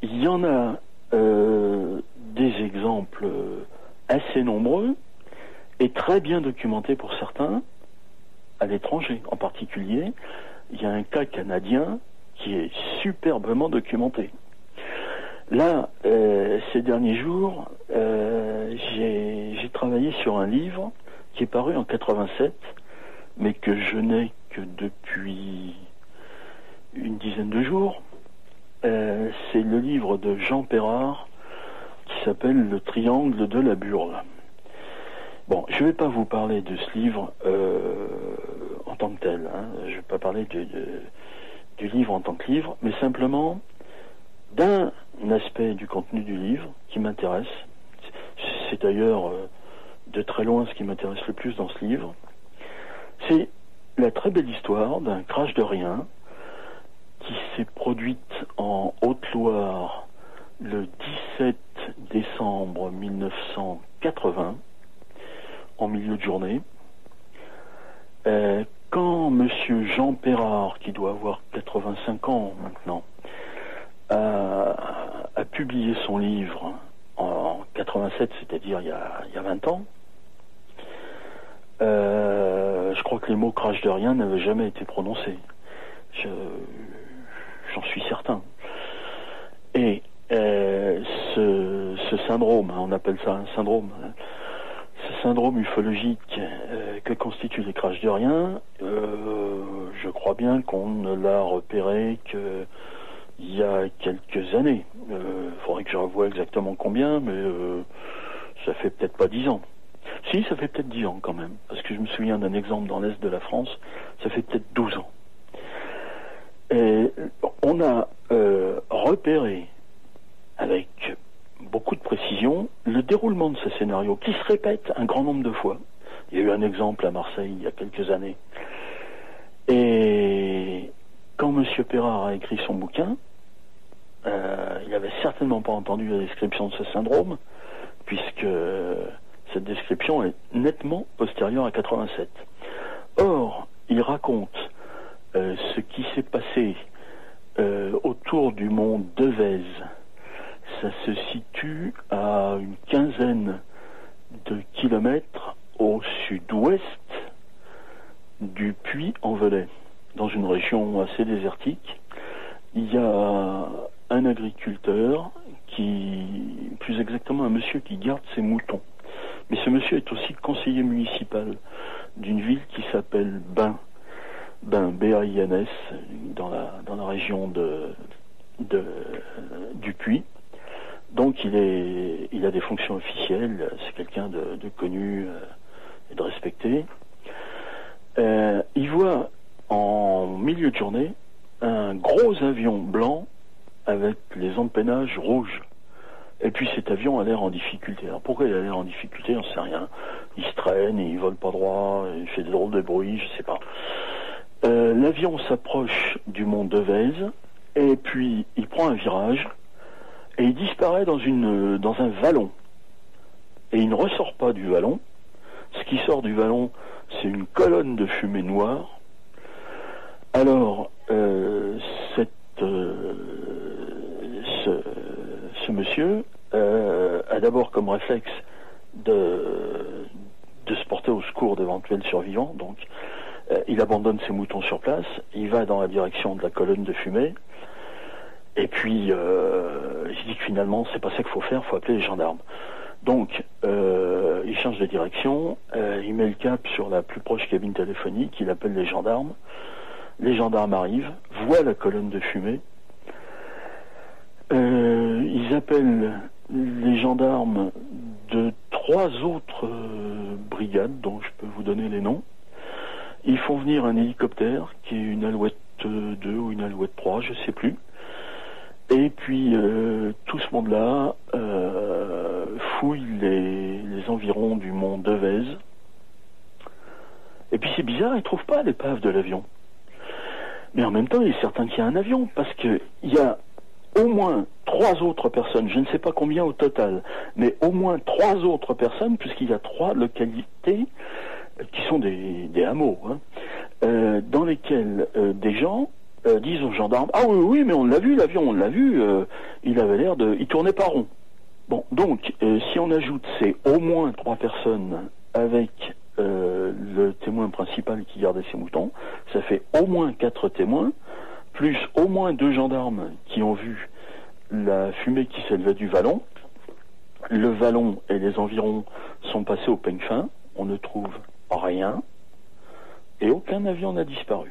il y en a des exemples assez nombreux et très bien documentés pour certains, à l'étranger en particulier. Il y a un cas canadien qui est superbement documenté. Là, ces derniers jours, j'ai travaillé sur un livre qui est paru en 87, mais que je n'ai que depuis une dizaine de jours. C'est le livre de Jean Perrard qui s'appelle Le Triangle de la Burle. Bon, je ne vais pas vous parler de ce livre en tant que tel. Je ne vais pas parler du livre en tant que livre, mais simplement d'un aspect du contenu du livre qui m'intéresse. C'est d'ailleurs de très loin ce qui m'intéresse le plus dans ce livre. C'est la très belle histoire d'un crash de rien qui s'est produite en Haute-Loire le 17 décembre 1980, en milieu de journée, quand monsieur Jean Perrard, qui doit avoir 85 ans maintenant, a publié son livre en 87, c'est-à-dire il y a 20 ans, je crois que les mots crash de rien n'avaient jamais été prononcés. J'en suis certain. Et ce syndrome, on appelle ça un syndrome, ce syndrome ufologique que constituent les crashs de rien, je crois bien qu'on ne l'a repéré qu'il y a quelques années. Faudrait que je revoie exactement combien, mais ça fait peut-être pas 10 ans. Si, ça fait peut-être 10 ans quand même, parce que je me souviens d'un exemple dans l'Est de la France, ça fait peut-être 12 ans. Et on a repéré avec beaucoup de précision le déroulement de ce scénario qui se répète un grand nombre de fois. Il y a eu un exemple à Marseille il y a quelques années. Et quand M. Perard a écrit son bouquin, il n'avait certainement pas entendu la description de ce syndrome, puisque cette description est nettement postérieure à 87. Or, il raconte ce qui s'est passé autour du mont Devèze. Ça se situe à une quinzaine de kilomètres au sud-ouest du Puy-en-Velay, dans une région assez désertique. Il y a un agriculteur plus exactement un monsieur qui garde ses moutons. Mais ce monsieur est aussi conseiller municipal d'une ville qui s'appelle Bains, B-A-I-N-S, dans la région du Puy. Donc il a des fonctions officielles, c'est quelqu'un de connu et de respecté. Il voit en milieu de journée un gros avion blanc avec les empennage rouges. Et puis cet avion a l'air en difficulté. Alors pourquoi il a l'air en difficulté, on ne sait rien. Il se traîne, il vole pas droit, il fait des drôles de bruit, je sais pas. L'avion s'approche du mont Devèze, et puis il prend un virage, et il disparaît dans un vallon. Et il ne ressort pas du vallon. Ce qui sort du vallon, c'est une colonne de fumée noire. Alors, ce monsieur a d'abord comme réflexe de se porter au secours d'éventuels survivants. Donc, il abandonne ses moutons sur place, il va dans la direction de la colonne de fumée, et puis il se dit que finalement, c'est pas ça qu'il faut faire, il faut appeler les gendarmes. Donc, il change de direction, il met le cap sur la plus proche cabine téléphonique, il appelle les gendarmes. Les gendarmes arrivent, voient la colonne de fumée. Ils appellent les gendarmes de 3 autres brigades, dont je peux vous donner les noms. Ils font venir un hélicoptère, qui est une Alouette 2 ou une Alouette 3, je sais plus. Et puis, tout ce monde-là fouille les environs du mont Devèze. Et puis c'est bizarre, ils trouvent pas l'épave de l'avion. Mais en même temps, il est certain qu'il y a un avion, parce qu'il y a au moins 3 autres personnes, je ne sais pas combien au total, mais au moins 3 autres personnes, puisqu'il y a 3 localités qui sont des hameaux, hein, dans lesquelles des gens disent aux gendarmes: ah oui, mais on l'a vu, l'avion, on l'a vu, il avait l'air il tournait pas rond. Bon, donc, si on ajoute c'est au moins 3 personnes avec le témoin principal qui gardait ses moutons, ça fait au moins 4 témoins, plus au moins 2 gendarmes qui ont vu la fumée qui s'élevait du vallon. Le vallon et les environs sont passés au peigne fin, on ne trouve rien, et aucun avion n'a disparu.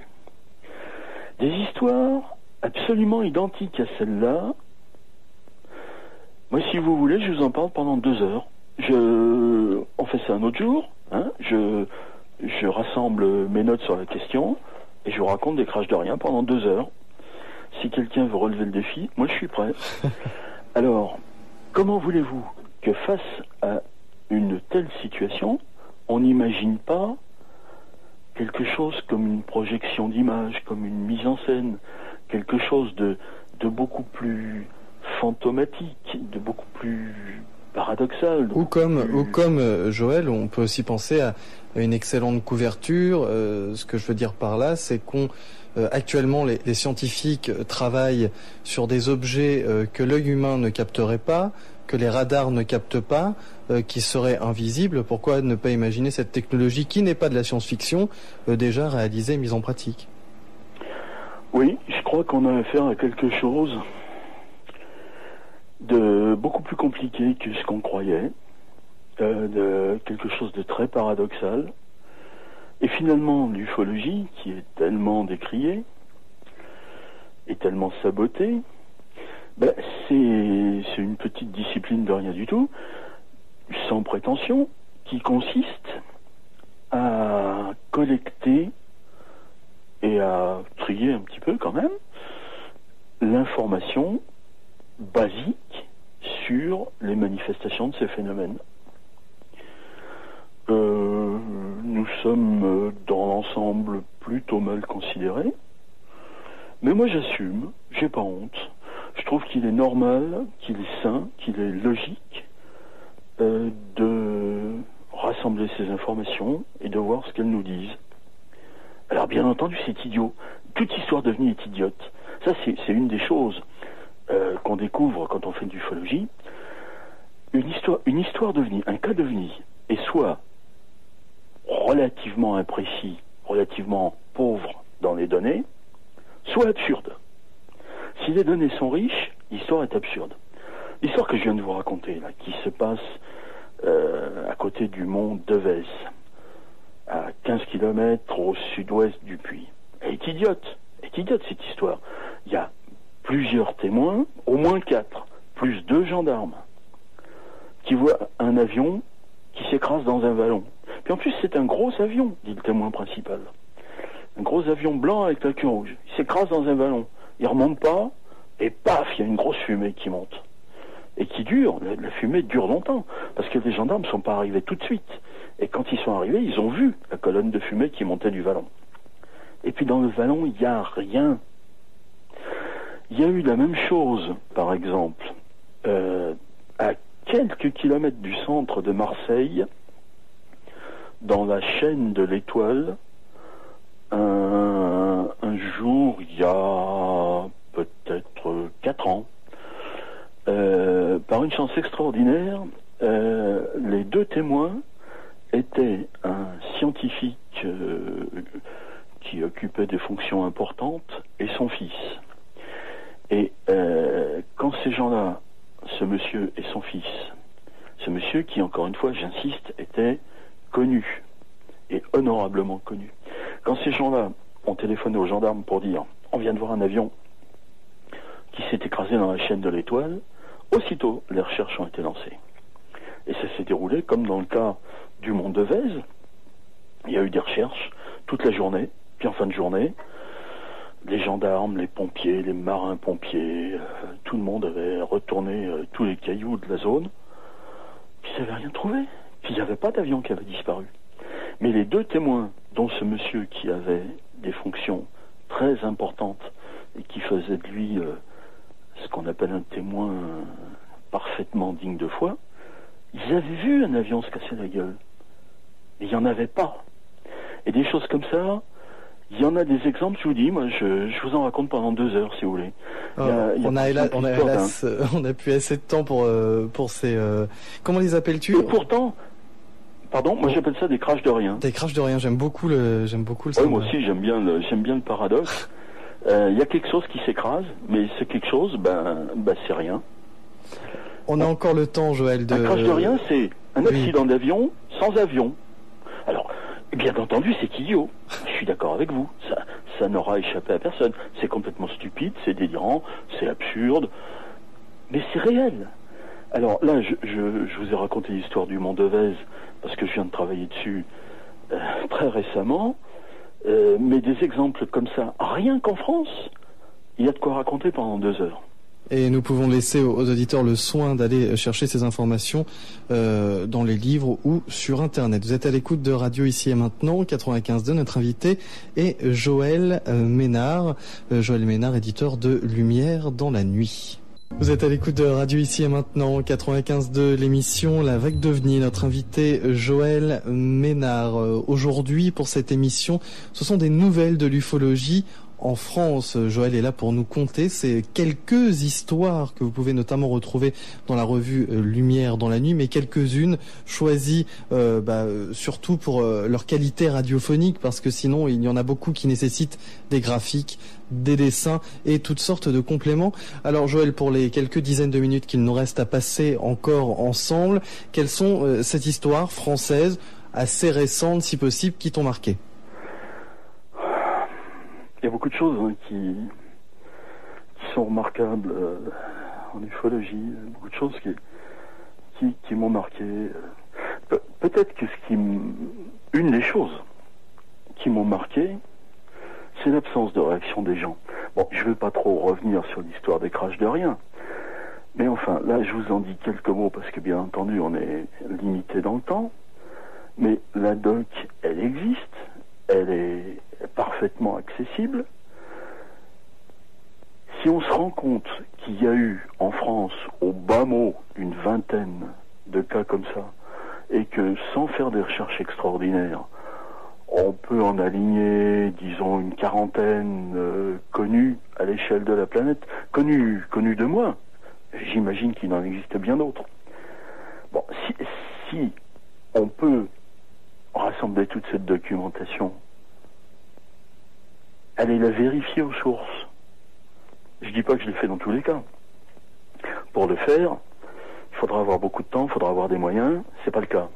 Des histoires absolument identiques à celle-là. Moi, si vous voulez, je vous en parle pendant 2 heures. On fait ça un autre jour, hein. Je rassemble mes notes sur la question et je vous raconte des crashs de rien pendant 2 heures. Si quelqu'un veut relever le défi, moi je suis prêt. Alors, comment voulez-vous que face à une telle situation, on n'imagine pas quelque chose comme une projection d'image, comme une mise en scène, quelque chose de beaucoup plus fantomatique, de beaucoup plus paradoxal. Ou comme Joël, on peut aussi penser à une excellente couverture. Ce que je veux dire par là, c'est actuellement les scientifiques travaillent sur des objets que l'œil humain ne capterait pas, que les radars ne captent pas, qui seraient invisibles. Pourquoi ne pas imaginer cette technologie qui n'est pas de la science-fiction déjà réalisée, mise en pratique? Oui, je crois qu'on a affaire à quelque chose de beaucoup plus compliqué que ce qu'on croyait, de quelque chose de très paradoxal. Et finalement, l'ufologie, qui est tellement décriée, et tellement sabotée, c'est une petite discipline de rien du tout, sans prétention, qui consiste à collecter et à trier un petit peu quand même l'information basique sur les manifestations de ces phénomènes. Nous sommes dans l'ensemble plutôt mal considérés, mais moi j'assume, j'ai pas honte. Je trouve qu'il est normal, qu'il est sain, qu'il est logique de rassembler ces informations et de voir ce qu'elles nous disent. Alors bien entendu c'est idiot, toute histoire d'OVNI est idiote. Ça c'est une des choses qu'on découvre quand on fait de l'ufologie. Une histoire d'OVNI, un cas d'OVNI est soit relativement imprécis, relativement pauvre dans les données, soit absurde. Si les données sont riches, l'histoire est absurde. L'histoire que je viens de vous raconter, là, qui se passe à côté du mont Devez, à 15 km au sud-ouest du Puy, elle est idiote. Elle est idiote cette histoire. Il y a plusieurs témoins, au moins 4, plus 2 gendarmes, qui voient un avion qui s'écrase dans un vallon. Puis en plus c'est un gros avion, dit le témoin principal. Un gros avion blanc avec la queue rouge. Il s'écrase dans un vallon. Il remonte pas, et paf, il y a une grosse fumée qui monte. Et qui dure, la fumée dure longtemps, parce que les gendarmes ne sont pas arrivés tout de suite. Et quand ils sont arrivés, ils ont vu la colonne de fumée qui montait du vallon. Et puis dans le vallon, il n'y a rien. Il y a eu la même chose, par exemple, à quelques kilomètres du centre de Marseille, dans la chaîne de l'Étoile, un jour, il y a peut-être 4 ans, par une chance extraordinaire, les 2 témoins étaient un scientifique qui occupait des fonctions importantes et son fils. Et quand ces gens-là, ce monsieur et son fils, ce monsieur qui, encore une fois, j'insiste, était connu et honorablement connu, quand ces gens-là ont téléphoné aux gendarmes pour dire « on vient de voir un avion qui s'est écrasé dans la chaîne de l'Étoile », aussitôt les recherches ont été lancées. Et ça s'est déroulé comme dans le cas du mont Devez. Il y a eu des recherches toute la journée, puis en fin de journée, les gendarmes, les pompiers, les marins-pompiers, tout le monde avait retourné tous les cailloux de la zone, puis ils n'avaient rien trouvé. Puis il n'y avait pas d'avion qui avait disparu. Mais les 2 témoins, dont ce monsieur qui avait des fonctions très importantes et qui faisait de lui ce qu'on appelle un témoin parfaitement digne de foi, ils avaient vu un avion se casser la gueule. Mais il n'y en avait pas. Et des choses comme ça, il y en a des exemples, je vous dis, moi je vous en raconte pendant 2 heures si vous voulez. On a plus assez de temps pour ces... Comment les appelles-tu? Et pourtant... Pardon, moi j'appelle ça des crashs de rien. Des crashs de rien, j'aime beaucoup le ouais, moi aussi j'aime bien le paradoxe. Il y a quelque chose qui s'écrase, mais c'est quelque chose, c'est rien. On a encore le temps, Joël, Un crash de rien, c'est un accident d'avion sans avion. Alors, bien entendu, c'est idiot. Je suis d'accord avec vous. Ça n'aura échappé à personne. C'est complètement stupide, c'est délirant, c'est absurde, mais c'est réel. Alors là, je vous ai raconté l'histoire du mont Devez, parce que je viens de travailler dessus très récemment, mais des exemples comme ça, rien qu'en France, il y a de quoi raconter pendant 2 heures. Et nous pouvons laisser aux auditeurs le soin d'aller chercher ces informations dans les livres ou sur Internet. Vous êtes à l'écoute de Radio Ici et Maintenant, 95.2. Notre invité est Joël Ménard. Joël Ménard, éditeur de Lumière dans la nuit. Vous êtes à l'écoute de Radio Ici et Maintenant, 95.2, l'émission La Vague d'OVNI. Notre invité Joël Ménard. Aujourd'hui, pour cette émission, ce sont des nouvelles de l'ufologie en France. Joël est là pour nous conter ces quelques histoires que vous pouvez notamment retrouver dans la revue Lumière dans la nuit, mais quelques-unes choisies surtout pour leur qualité radiophonique, parce que sinon il y en a beaucoup qui nécessitent des graphiques, des dessins et toutes sortes de compléments. Alors Joël, pour les quelques dizaines de minutes qu'il nous reste à passer encore ensemble, quelles sont cette histoire française assez récentes, si possible, qui t'ont marqué? Il y a beaucoup de choses qui sont remarquables en ufologie, beaucoup de choses qui m'ont marqué. Peut-être que une des choses qui m'ont marqué, c'est l'absence de réaction des gens. Bon, je ne vais pas trop revenir sur l'histoire des crashs de rien, mais enfin, là, je vous en dis quelques mots parce que, bien entendu, on est limité dans le temps, mais la doc, elle existe, elle est parfaitement accessible. Si on se rend compte qu'il y a eu en France, au bas mot, une vingtaine de cas comme ça, et que sans faire des recherches extraordinaires, on peut en aligner, disons, une quarantaine connues à l'échelle de la planète, connues de moi, j'imagine qu'il en existe bien d'autres. Bon, si on peut rassembler toute cette documentation, allez la vérifier aux sources. Je dis pas que je l'ai fait dans tous les cas. Pour le faire, il faudra avoir beaucoup de temps, il faudra avoir des moyens, c'est pas le cas.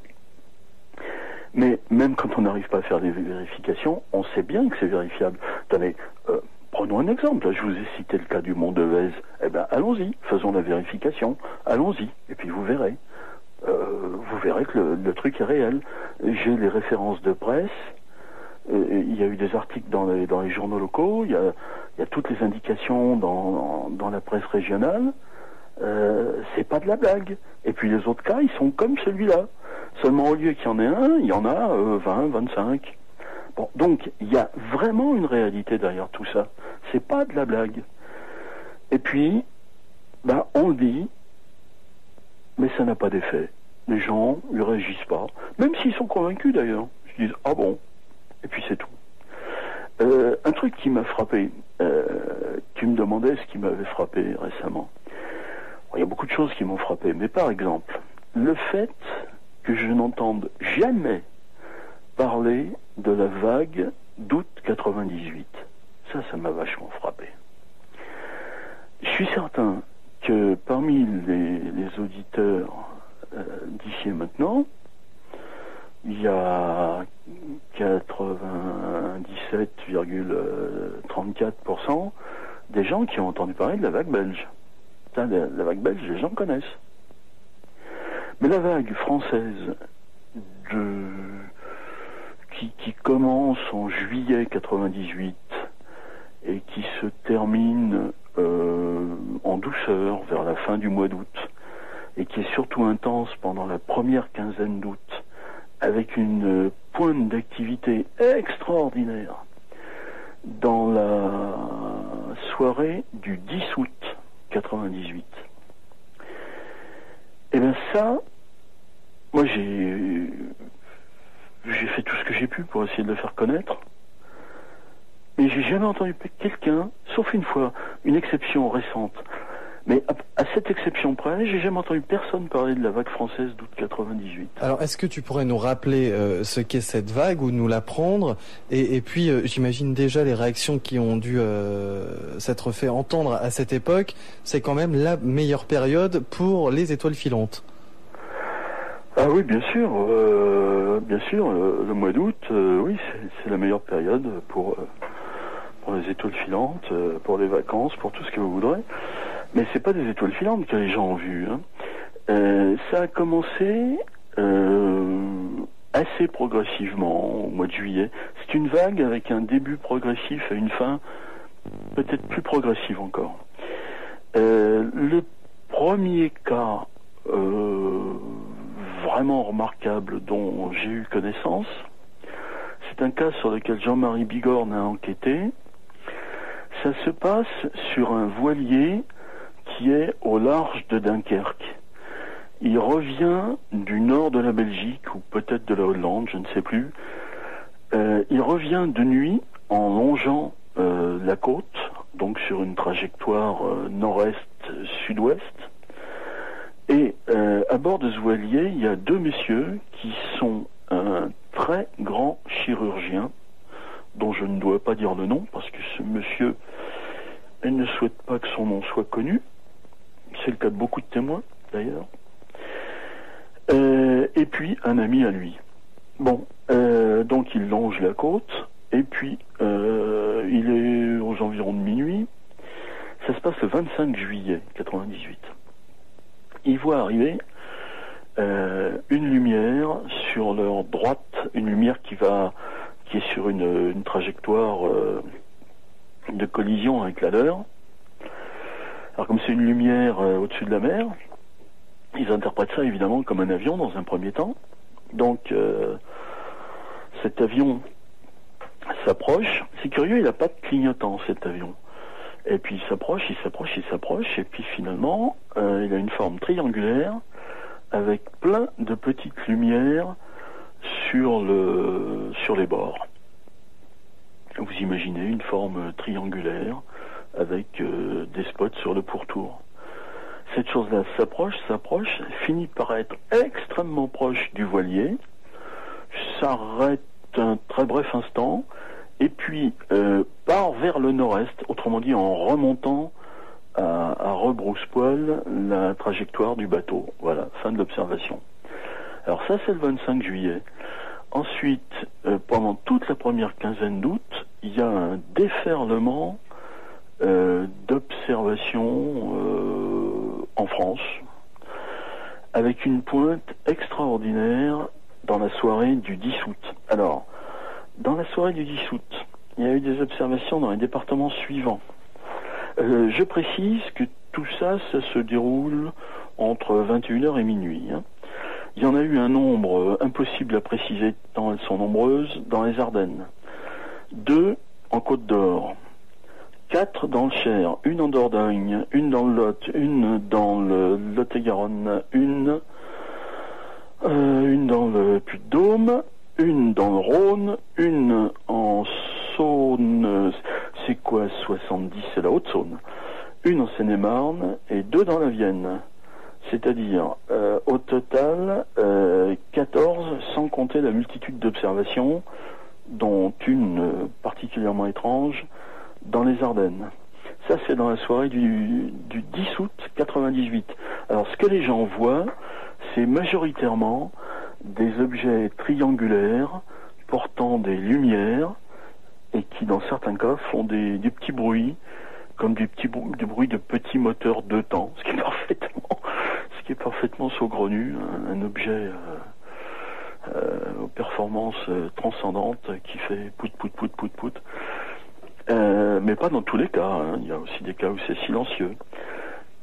Mais même quand on n'arrive pas à faire des vérifications, on sait bien que c'est vérifiable. Attendez, prenons un exemple. Là, je vous ai cité le cas du Mont Devèze. Eh bien, allons-y, faisons la vérification. Allons-y, et puis vous verrez. Vous verrez que le truc est réel. J'ai les références de presse. Il y a eu des articles dans les journaux locaux. Il y a toutes les indications dans la presse régionale. C'est pas de la blague. Et puis les autres cas, ils sont comme celui-là. Seulement au lieu qu'il y en ait un, il y en a 20, 25. Bon, donc il y a vraiment une réalité derrière tout ça. C'est pas de la blague. Et puis, on le dit, mais ça n'a pas d'effet. Les gens ne réagissent pas, même s'ils sont convaincus d'ailleurs. Ils se disent ah bon, et puis c'est tout. Un truc qui m'a frappé, tu me demandais ce qui m'avait frappé récemment. Bon, il y a beaucoup de choses qui m'ont frappé, mais par exemple, le fait que je n'entende jamais parler de la vague d'août 98. Ça m'a vachement frappé. Je suis certain que parmi les auditeurs d'ici et maintenant, il y a 97,34% des gens qui ont entendu parler de la vague belge. La vague belge, les gens connaissent. Mais la vague française qui commence en juillet 98 et qui se termine en douceur vers la fin du mois d'août et qui est surtout intense pendant la première quinzaine d'août avec une pointe d'activité extraordinaire dans la soirée du 10 août 98. Et bien ça, moi j'ai fait tout ce que j'ai pu pour essayer de le faire connaître, mais j'ai jamais entendu quelqu'un, sauf une fois, une exception récente, mais à cette exception près, j'ai jamais entendu personne parler de la vague française d'août 98. Alors, est-ce que tu pourrais nous rappeler ce qu'est cette vague ou nous l'apprendre et puis, j'imagine déjà les réactions qui ont dû s'être fait entendre à cette époque. C'est quand même la meilleure période pour les étoiles filantes. Ah oui, bien sûr, le mois d'août, oui, c'est la meilleure période pour les étoiles filantes, pour les vacances, pour tout ce que vous voudrez. Mais c'est pas des étoiles filantes que les gens ont vues. Ça a commencé assez progressivement au mois de juillet. C'est une vague avec un début progressif et une fin peut-être plus progressive encore. Le premier cas vraiment remarquable dont j'ai eu connaissance, c'est un cas sur lequel Jean-Marie Bigorne a enquêté. Ça se passe sur un voilier qui est au large de Dunkerque. Il revient du nord de la Belgique, ou peut-être de la Hollande, je ne sais plus. Il revient de nuit en longeant la côte, donc sur une trajectoire nord-est-sud-ouest. Et à bord de ce voilier, il y a deux messieurs qui sont un très grand chirurgien, dont je ne dois pas dire le nom, parce que ce monsieur, il ne souhaite pas que son nom soit connu. C'est le cas de beaucoup de témoins, d'ailleurs. Et puis, un ami à lui. Bon, donc il longe la côte, et puis il est aux environs de minuit. Ça se passe le 25 juillet 98. Ils voient arriver une lumière sur leur droite, une lumière qui est sur une trajectoire de collision avec la leur. Alors comme c'est une lumière au-dessus de la mer, ils interprètent ça évidemment comme un avion dans un premier temps. Donc cet avion s'approche. C'est curieux, il n'a pas de clignotant cet avion. Et puis il s'approche, et puis finalement il a une forme triangulaire avec plein de petites lumières sur les bords. Vous imaginez une forme triangulaire avec des spots sur le pourtour. Cette chose-là s'approche, finit par être extrêmement proche du voilier, s'arrête un très bref instant, et puis part vers le nord-est, autrement dit en remontant à rebrousse-poil la trajectoire du bateau. Voilà, fin de l'observation. Alors ça c'est le 25 juillet. Ensuite, pendant toute la première quinzaine d'août, il y a un déferlement d'observations en France, avec une pointe extraordinaire dans la soirée du 10 août. Alors, dans la soirée du 10 août, il y a eu des observations dans les départements suivants. Je précise que tout ça, ça se déroule entre 21h et minuit. Il y en a eu un nombre impossible à préciser tant elles sont nombreuses dans les Ardennes. 2 en Côte d'Or. 4 dans le Cher, une en Dordogne, une dans le Lot, une dans le Lot-et-Garonne, une dans le Puy-de-Dôme, une dans le Rhône, une en Saône, c'est quoi 70, c'est la Haute-Saône, une en Seine-et-Marne et 2 dans la Vienne. C'est-à-dire au total 14 sans compter la multitude d'observations, dont une particulièrement étrange dans les Ardennes. Ça c'est dans la soirée du 10 août 98. Alors ce que les gens voient, c'est majoritairement des objets triangulaires portant des lumières et qui dans certains cas font des petits bruits, comme du bruit de petits moteurs 2 temps, ce qui est parfaitement saugrenu, un objet aux performances transcendantes qui fait pout pout pout pout pout. Mais pas dans tous les cas, il y a aussi des cas où c'est silencieux.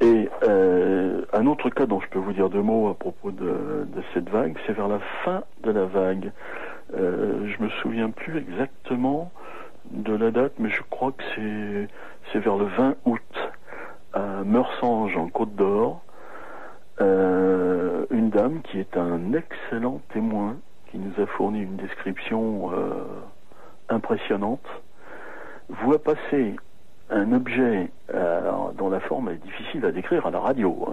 Et un autre cas dont je peux vous dire 2 mots à propos de cette vague, c'est vers la fin de la vague. Je me souviens plus exactement de la date, mais je crois que c'est vers le 20 août à Meursange en Côte d'Or. Une dame qui est un excellent témoin, qui nous a fourni une description impressionnante, voit passer un objet dont la forme est difficile à décrire à la radio.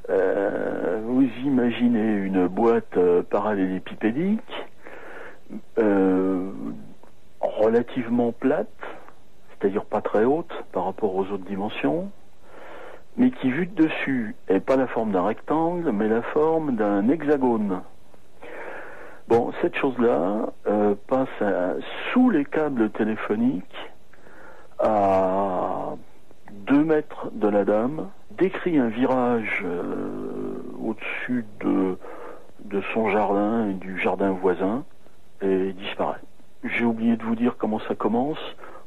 Vous imaginez une boîte parallélépipédique, relativement plate, c'est-à-dire pas très haute par rapport aux autres dimensions, mais qui, vue de dessus, n'est pas la forme d'un rectangle, mais la forme d'un hexagone. Bon, cette chose-là passe sous les câbles téléphoniques à 2 mètres de la dame, décrit un virage au-dessus de son jardin et du jardin voisin, et disparaît. J'ai oublié de vous dire comment ça commence.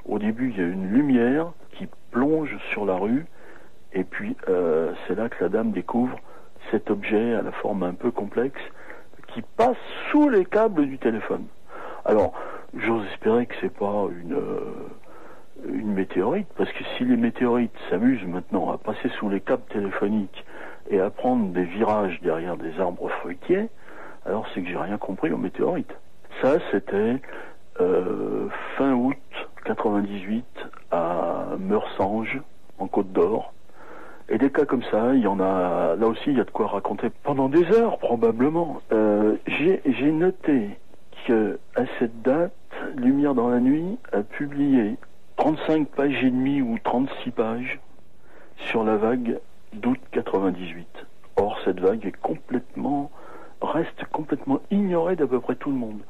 Au début, il y a une lumière qui plonge sur la rue, et puis c'est là que la dame découvre cet objet à la forme un peu complexe qui passe sous les câbles du téléphone. Alors, j'ose espérer que c'est pas une météorite, parce que si les météorites s'amusent maintenant à passer sous les câbles téléphoniques et à prendre des virages derrière des arbres fruitiers, alors c'est que j'ai rien compris aux météorites. Ça, c'était fin août 98 à Meursange, en Côte d'Or. Et des cas comme ça, il y en a, là aussi, il y a de quoi raconter pendant des heures, probablement. J'ai noté que, à cette date, Lumière dans la nuit a publié 35 pages et demie ou 36 pages sur la vague d'août 98. Or, cette vague est complètement reste complètement ignoré d'à peu près tout le monde.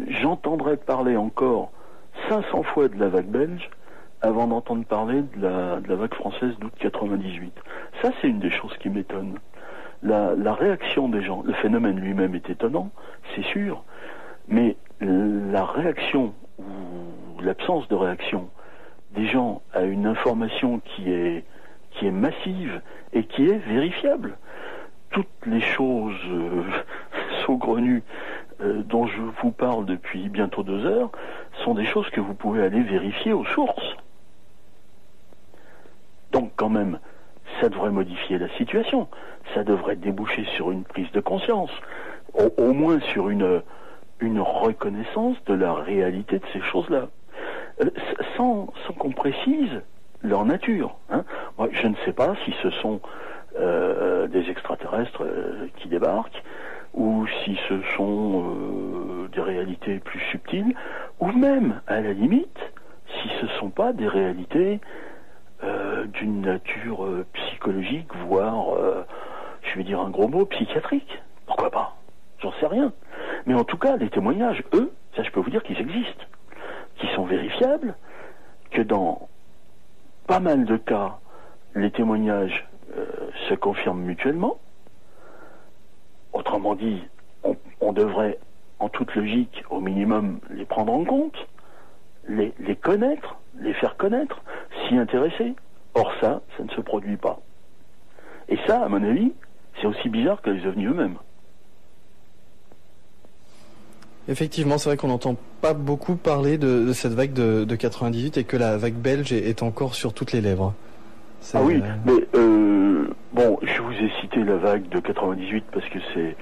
J'entendrai parler encore 500 fois de la vague belge avant d'entendre parler de la vague française d'août 98. Ça, c'est une des choses qui m'étonne. La réaction des gens, le phénomène lui-même est étonnant, c'est sûr, mais la réaction ou l'absence de réaction des gens à une information qui est massive et qui est vérifiable. Toutes les choses saugrenues dont je vous parle depuis bientôt 2 heures sont des choses que vous pouvez aller vérifier aux sources. Donc quand même, ça devrait modifier la situation, ça devrait déboucher sur une prise de conscience, au moins sur une reconnaissance de la réalité de ces choses-là, sans qu'on précise leur nature. Hein. Moi, je ne sais pas si ce sont des extraterrestres qui débarquent, ou si ce sont des réalités plus subtiles, ou même, à la limite, si ce ne sont pas des réalités d'une nature psychologique, voire, je vais dire un gros mot, psychiatrique. Pourquoi pas? J'en sais rien. Mais en tout cas, les témoignages, eux, ça je peux vous dire qu'ils existent, qu'ils sont vérifiables, que dans pas mal de cas, les témoignages se confirment mutuellement. Autrement dit, on devrait, en toute logique, au minimum, les prendre en compte, les connaître, les faire connaître, s'y intéresser. Or ça ne se produit pas. Et ça, à mon avis, c'est aussi bizarre que les ovnis eux-mêmes. Effectivement, c'est vrai qu'on n'entend pas beaucoup parler de cette vague de 98 et que la vague belge est encore sur toutes les lèvres. Ah oui, mais bon, je vous ai cité la vague de 98 parce que c'est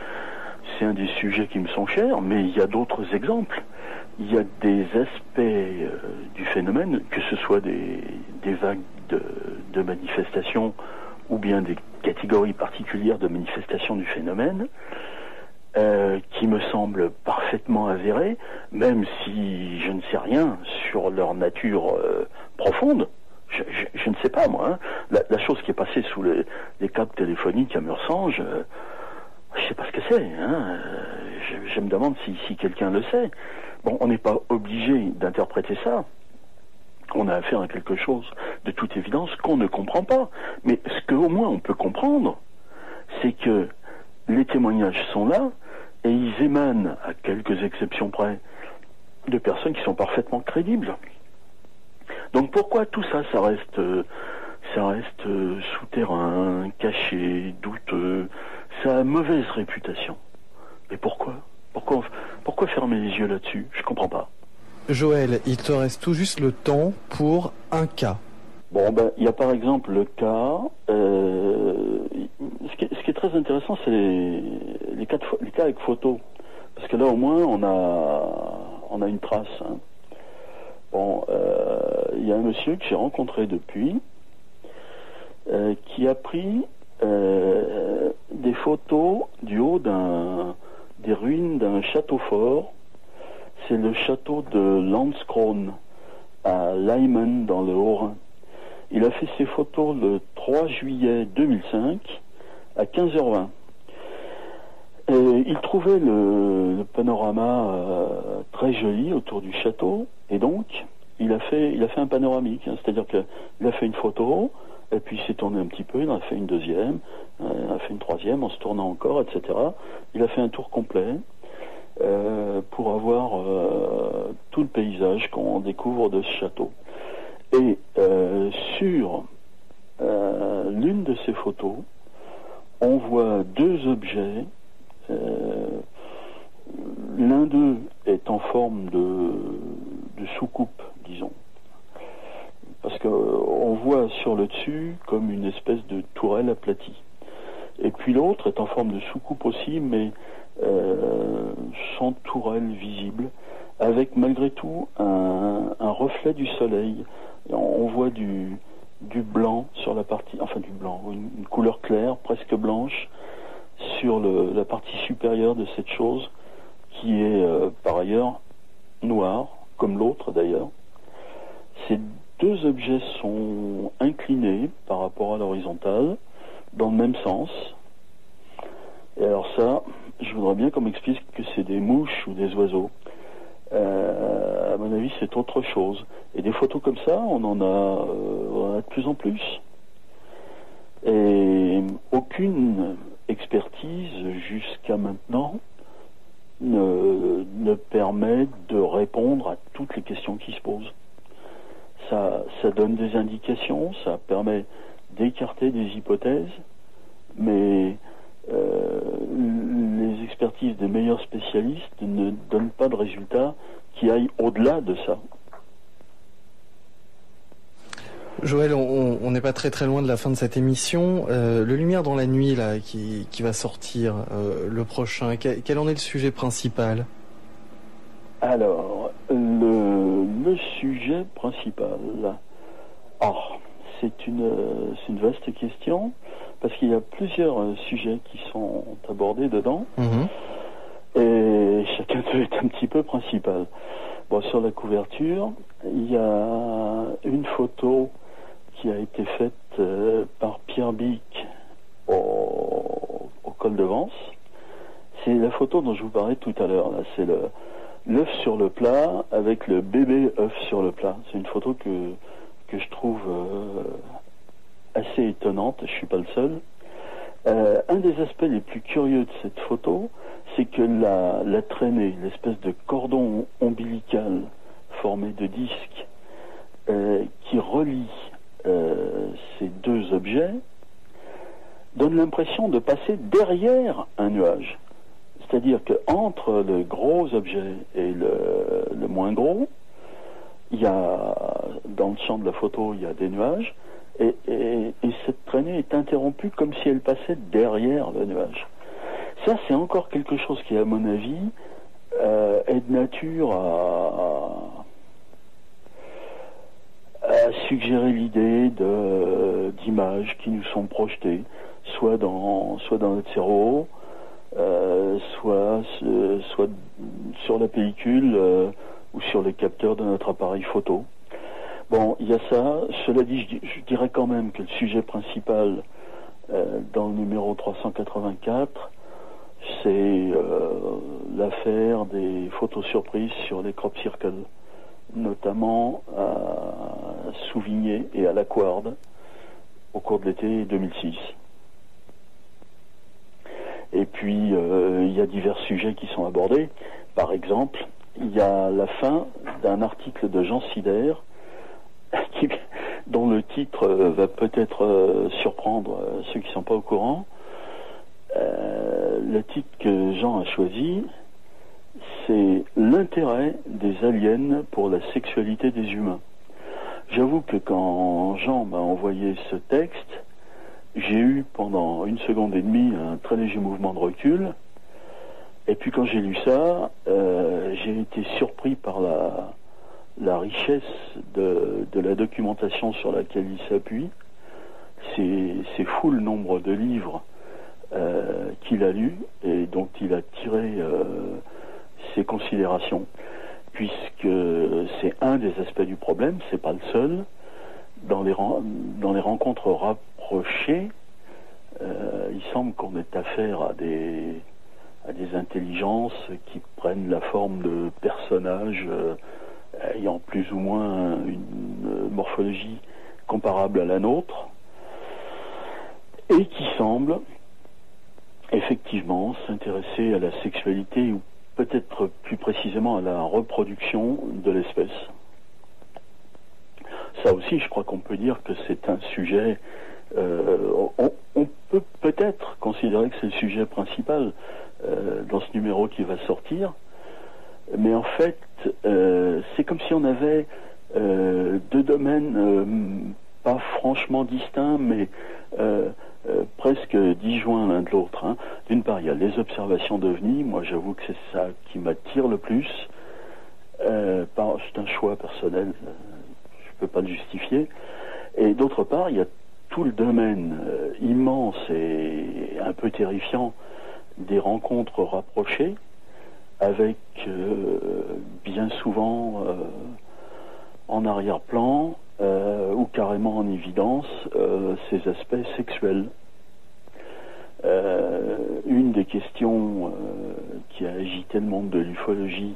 un des sujets qui me sont chers, mais il y a d'autres exemples. Il y a des aspects du phénomène, que ce soit des vagues de manifestations ou bien des catégories particulières de manifestations du phénomène, qui me semblent parfaitement avérées, même si je ne sais rien sur leur nature profonde. Je ne sais pas, moi. Hein. La chose qui est passée sous les câbles téléphoniques à Mursange, je ne sais pas ce que c'est. Hein. Je me demande si quelqu'un le sait. Bon, on n'est pas obligé d'interpréter ça. On a affaire à quelque chose de toute évidence qu'on ne comprend pas. Mais ce qu'au moins on peut comprendre, c'est que les témoignages sont là et ils émanent, à quelques exceptions près, de personnes qui sont parfaitement crédibles. Donc pourquoi tout ça, ça reste souterrain, caché, douteux, ça a mauvaise réputation. Mais pourquoi fermer les yeux là-dessus? Je comprends pas. Joël, il te reste tout juste le temps pour un cas. Bon, ben, il y a par exemple le cas, ce qui est très intéressant, c'est les cas avec photo. Parce que là, au moins, on a une trace. Hein. Bon, il y a un monsieur que j'ai rencontré depuis, qui a pris des photos du haut des ruines d'un château fort. C'est le château de Landskron, à Leimen, dans le Haut-Rhin. Il a fait ses photos le 3 juillet 2005, à 15h20. Il trouvait le panorama très joli autour du château, et donc il a fait un panoramique, hein, c'est-à-dire qu'il a fait une photo, et puis il s'est tourné un petit peu, il en a fait une deuxième, il en a fait une troisième, en se tournant encore, etc. Il a fait un tour complet pour avoir tout le paysage qu'on découvre de ce château. Et sur l'une de ces photos, on voit 2 objets. L'un d'eux est en forme de soucoupe, disons. Parce qu'on voit sur le dessus comme une espèce de tourelle aplatie. Et puis l'autre est en forme de soucoupe aussi, mais sans tourelle visible, avec malgré tout un reflet du soleil. On voit du blanc sur la partie, enfin du blanc, une couleur claire, presque blanche, sur la partie supérieure de cette chose, qui est par ailleurs noire, comme l'autre d'ailleurs. Ces 2 objets sont inclinés par rapport à l'horizontale, dans le même sens. Et alors ça, je voudrais bien qu'on m'explique que c'est des mouches ou des oiseaux. À mon avis, c'est autre chose. Et des photos comme ça, on en a de plus en plus. Et aucune expertise jusqu'à maintenant ne permet de répondre à toutes les questions qui se posent. Ça donne des indications, ça permet d'écarter des hypothèses, mais les expertises des meilleurs spécialistes ne donnent pas de résultats qui aillent au-delà de ça. Joël, on n'est pas très très loin de la fin de cette émission. Le Lumière dans la nuit là, qui va sortir le prochain, quel en est le sujet principal? Alors, le sujet principal, c'est une vaste question, parce qu'il y a plusieurs sujets qui sont abordés dedans, et chacun peut être un petit peu principal. Bon, sur la couverture, il y a une photo qui a été faite par Pierre Bic au col de Vence. C'est la photo dont je vous parlais tout à l'heure. Là, c'est l'œuf sur le plat avec le bébé œuf sur le plat. C'est une photo que je trouve assez étonnante. Je suis pas le seul. Un des aspects les plus curieux de cette photo, c'est que la traînée, l'espèce de cordon ombilical formé de disques qui relie ces deux objets, donne l'impression de passer derrière un nuage. C'est-à-dire qu'entre le gros objet et le moins gros, il y a, dans le champ de la photo, il y a des nuages, et cette traînée est interrompue comme si elle passait derrière le nuage. Ça, c'est encore quelque chose qui, à mon avis, est de nature à suggérer l'idée d'images qui nous sont projetées, soit dans notre cerveau, soit sur la pellicule ou sur les capteurs de notre appareil photo. Bon, il y a ça. Cela dit, je dirais quand même que le sujet principal dans le numéro 384, c'est l'affaire des photos surprises sur les crop circles, notamment à Souvigné et à La Couarde au cours de l'été 2006. Et puis il y a divers sujets qui sont abordés. Par exemple, il y a la fin d'un article de Jean Sider dont le titre va peut-être surprendre ceux qui ne sont pas au courant. Le titre que Jean a choisi, c'est l'intérêt des aliens pour la sexualité des humains. J'avoue que quand Jean m'a envoyé ce texte, j'ai eu pendant 1 seconde et demie un très léger mouvement de recul. Et puis quand j'ai lu ça, j'ai été surpris par la richesse de la documentation sur laquelle il s'appuie. C'est fou le nombre de livres qu'il a lus et dont il a tiré ses considérations, puisque c'est un des aspects du problème, c'est pas le seul. Dans les rencontres rapprochées, il semble qu'on ait affaire à des intelligences qui prennent la forme de personnages ayant plus ou moins une morphologie comparable à la nôtre, et qui semblent effectivement s'intéresser à la sexualité, ou peut-être plus précisément à la reproduction de l'espèce. Ça aussi, je crois qu'on peut dire que c'est un sujet, on peut peut-être considérer que c'est le sujet principal dans ce numéro qui va sortir, mais en fait, c'est comme si on avait deux domaines pas franchement distincts, mais presque disjoints l'un de l'autre. Hein. D'une part, il y a les observations d'OVNI. Moi, j'avoue que c'est ça qui m'attire le plus. C'est un choix personnel, je peux pas le justifier. Et d'autre part, il y a tout le domaine immense et un peu terrifiant des rencontres rapprochées, avec bien souvent en arrière-plan ou carrément en évidence ces aspects sexuels. Une des questions qui a agité le monde de l'ufologie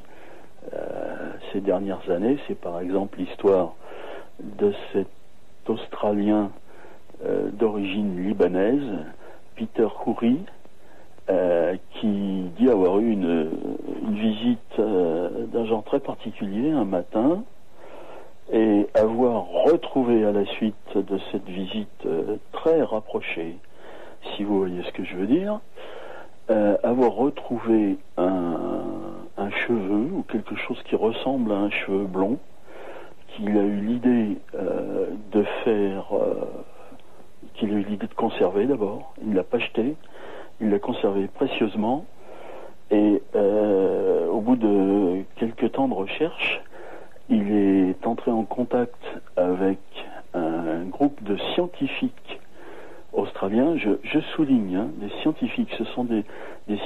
ces dernières années, c'est par exemple l'histoire de cet Australien d'origine libanaise, Peter Khoury, qui dit avoir eu une visite d'un genre très particulier un matin, et avoir retrouvé à la suite de cette visite très rapprochée, si vous voyez ce que je veux dire, avoir retrouvé un cheveu ou quelque chose qui ressemble à un cheveu blond qu'il a eu l'idée de faire, qu'il a eu l'idée de conserver d'abord. Il ne l'a pas jeté, il l'a conservé précieusement, et au bout de quelques temps de recherche, il est entré en contact avec un groupe de scientifiques australiens. Je souligne, hein, des scientifiques, ce sont des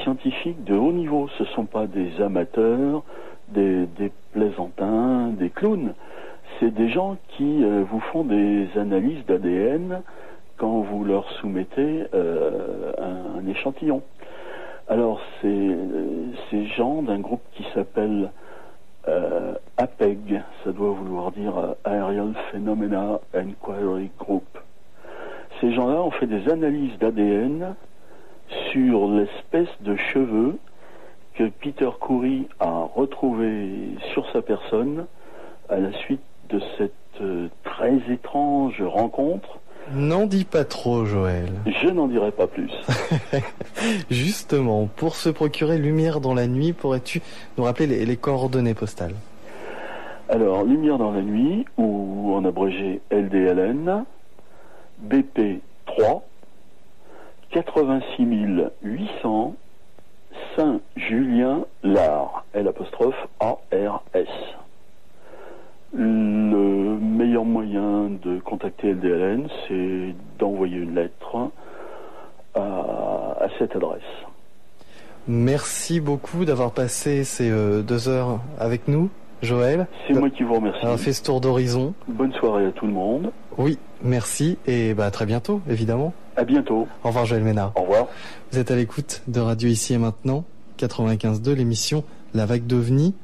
scientifiques de haut niveau, ce ne sont pas des amateurs, des plaisantins, des clowns. C'est des gens qui vous font des analyses d'ADN quand vous leur soumettez un échantillon. Alors, ces gens d'un groupe qui s'appelle APEG, ça doit vouloir dire Aerial Phenomena Inquiry Group. Ces gens-là ont fait des analyses d'ADN sur l'espèce de cheveux que Peter Khoury a retrouvé sur sa personne à la suite de cette très étrange rencontre. N'en dis pas trop, Joël. Je n'en dirai pas plus. Justement, pour se procurer Lumière dans la nuit, pourrais-tu nous rappeler les coordonnées postales? Alors, Lumière dans la nuit, ou en abrégé LDLN, BP 3, 86 800, Saint-Julien-Lars, L''ARS. Le meilleur moyen de contacter LDLN, c'est d'envoyer une lettre à cette adresse. Merci beaucoup d'avoir passé ces 2 heures avec nous, Joël. C'est moi qui vous remercie. On a fait ce tour d'horizon. Bonne soirée à tout le monde. Oui, merci, et à très bientôt, évidemment. À bientôt. Au revoir, Joël Ménard. Au revoir. Vous êtes à l'écoute de Radio Ici et Maintenant, 95.2, l'émission La Vague d'OVNI.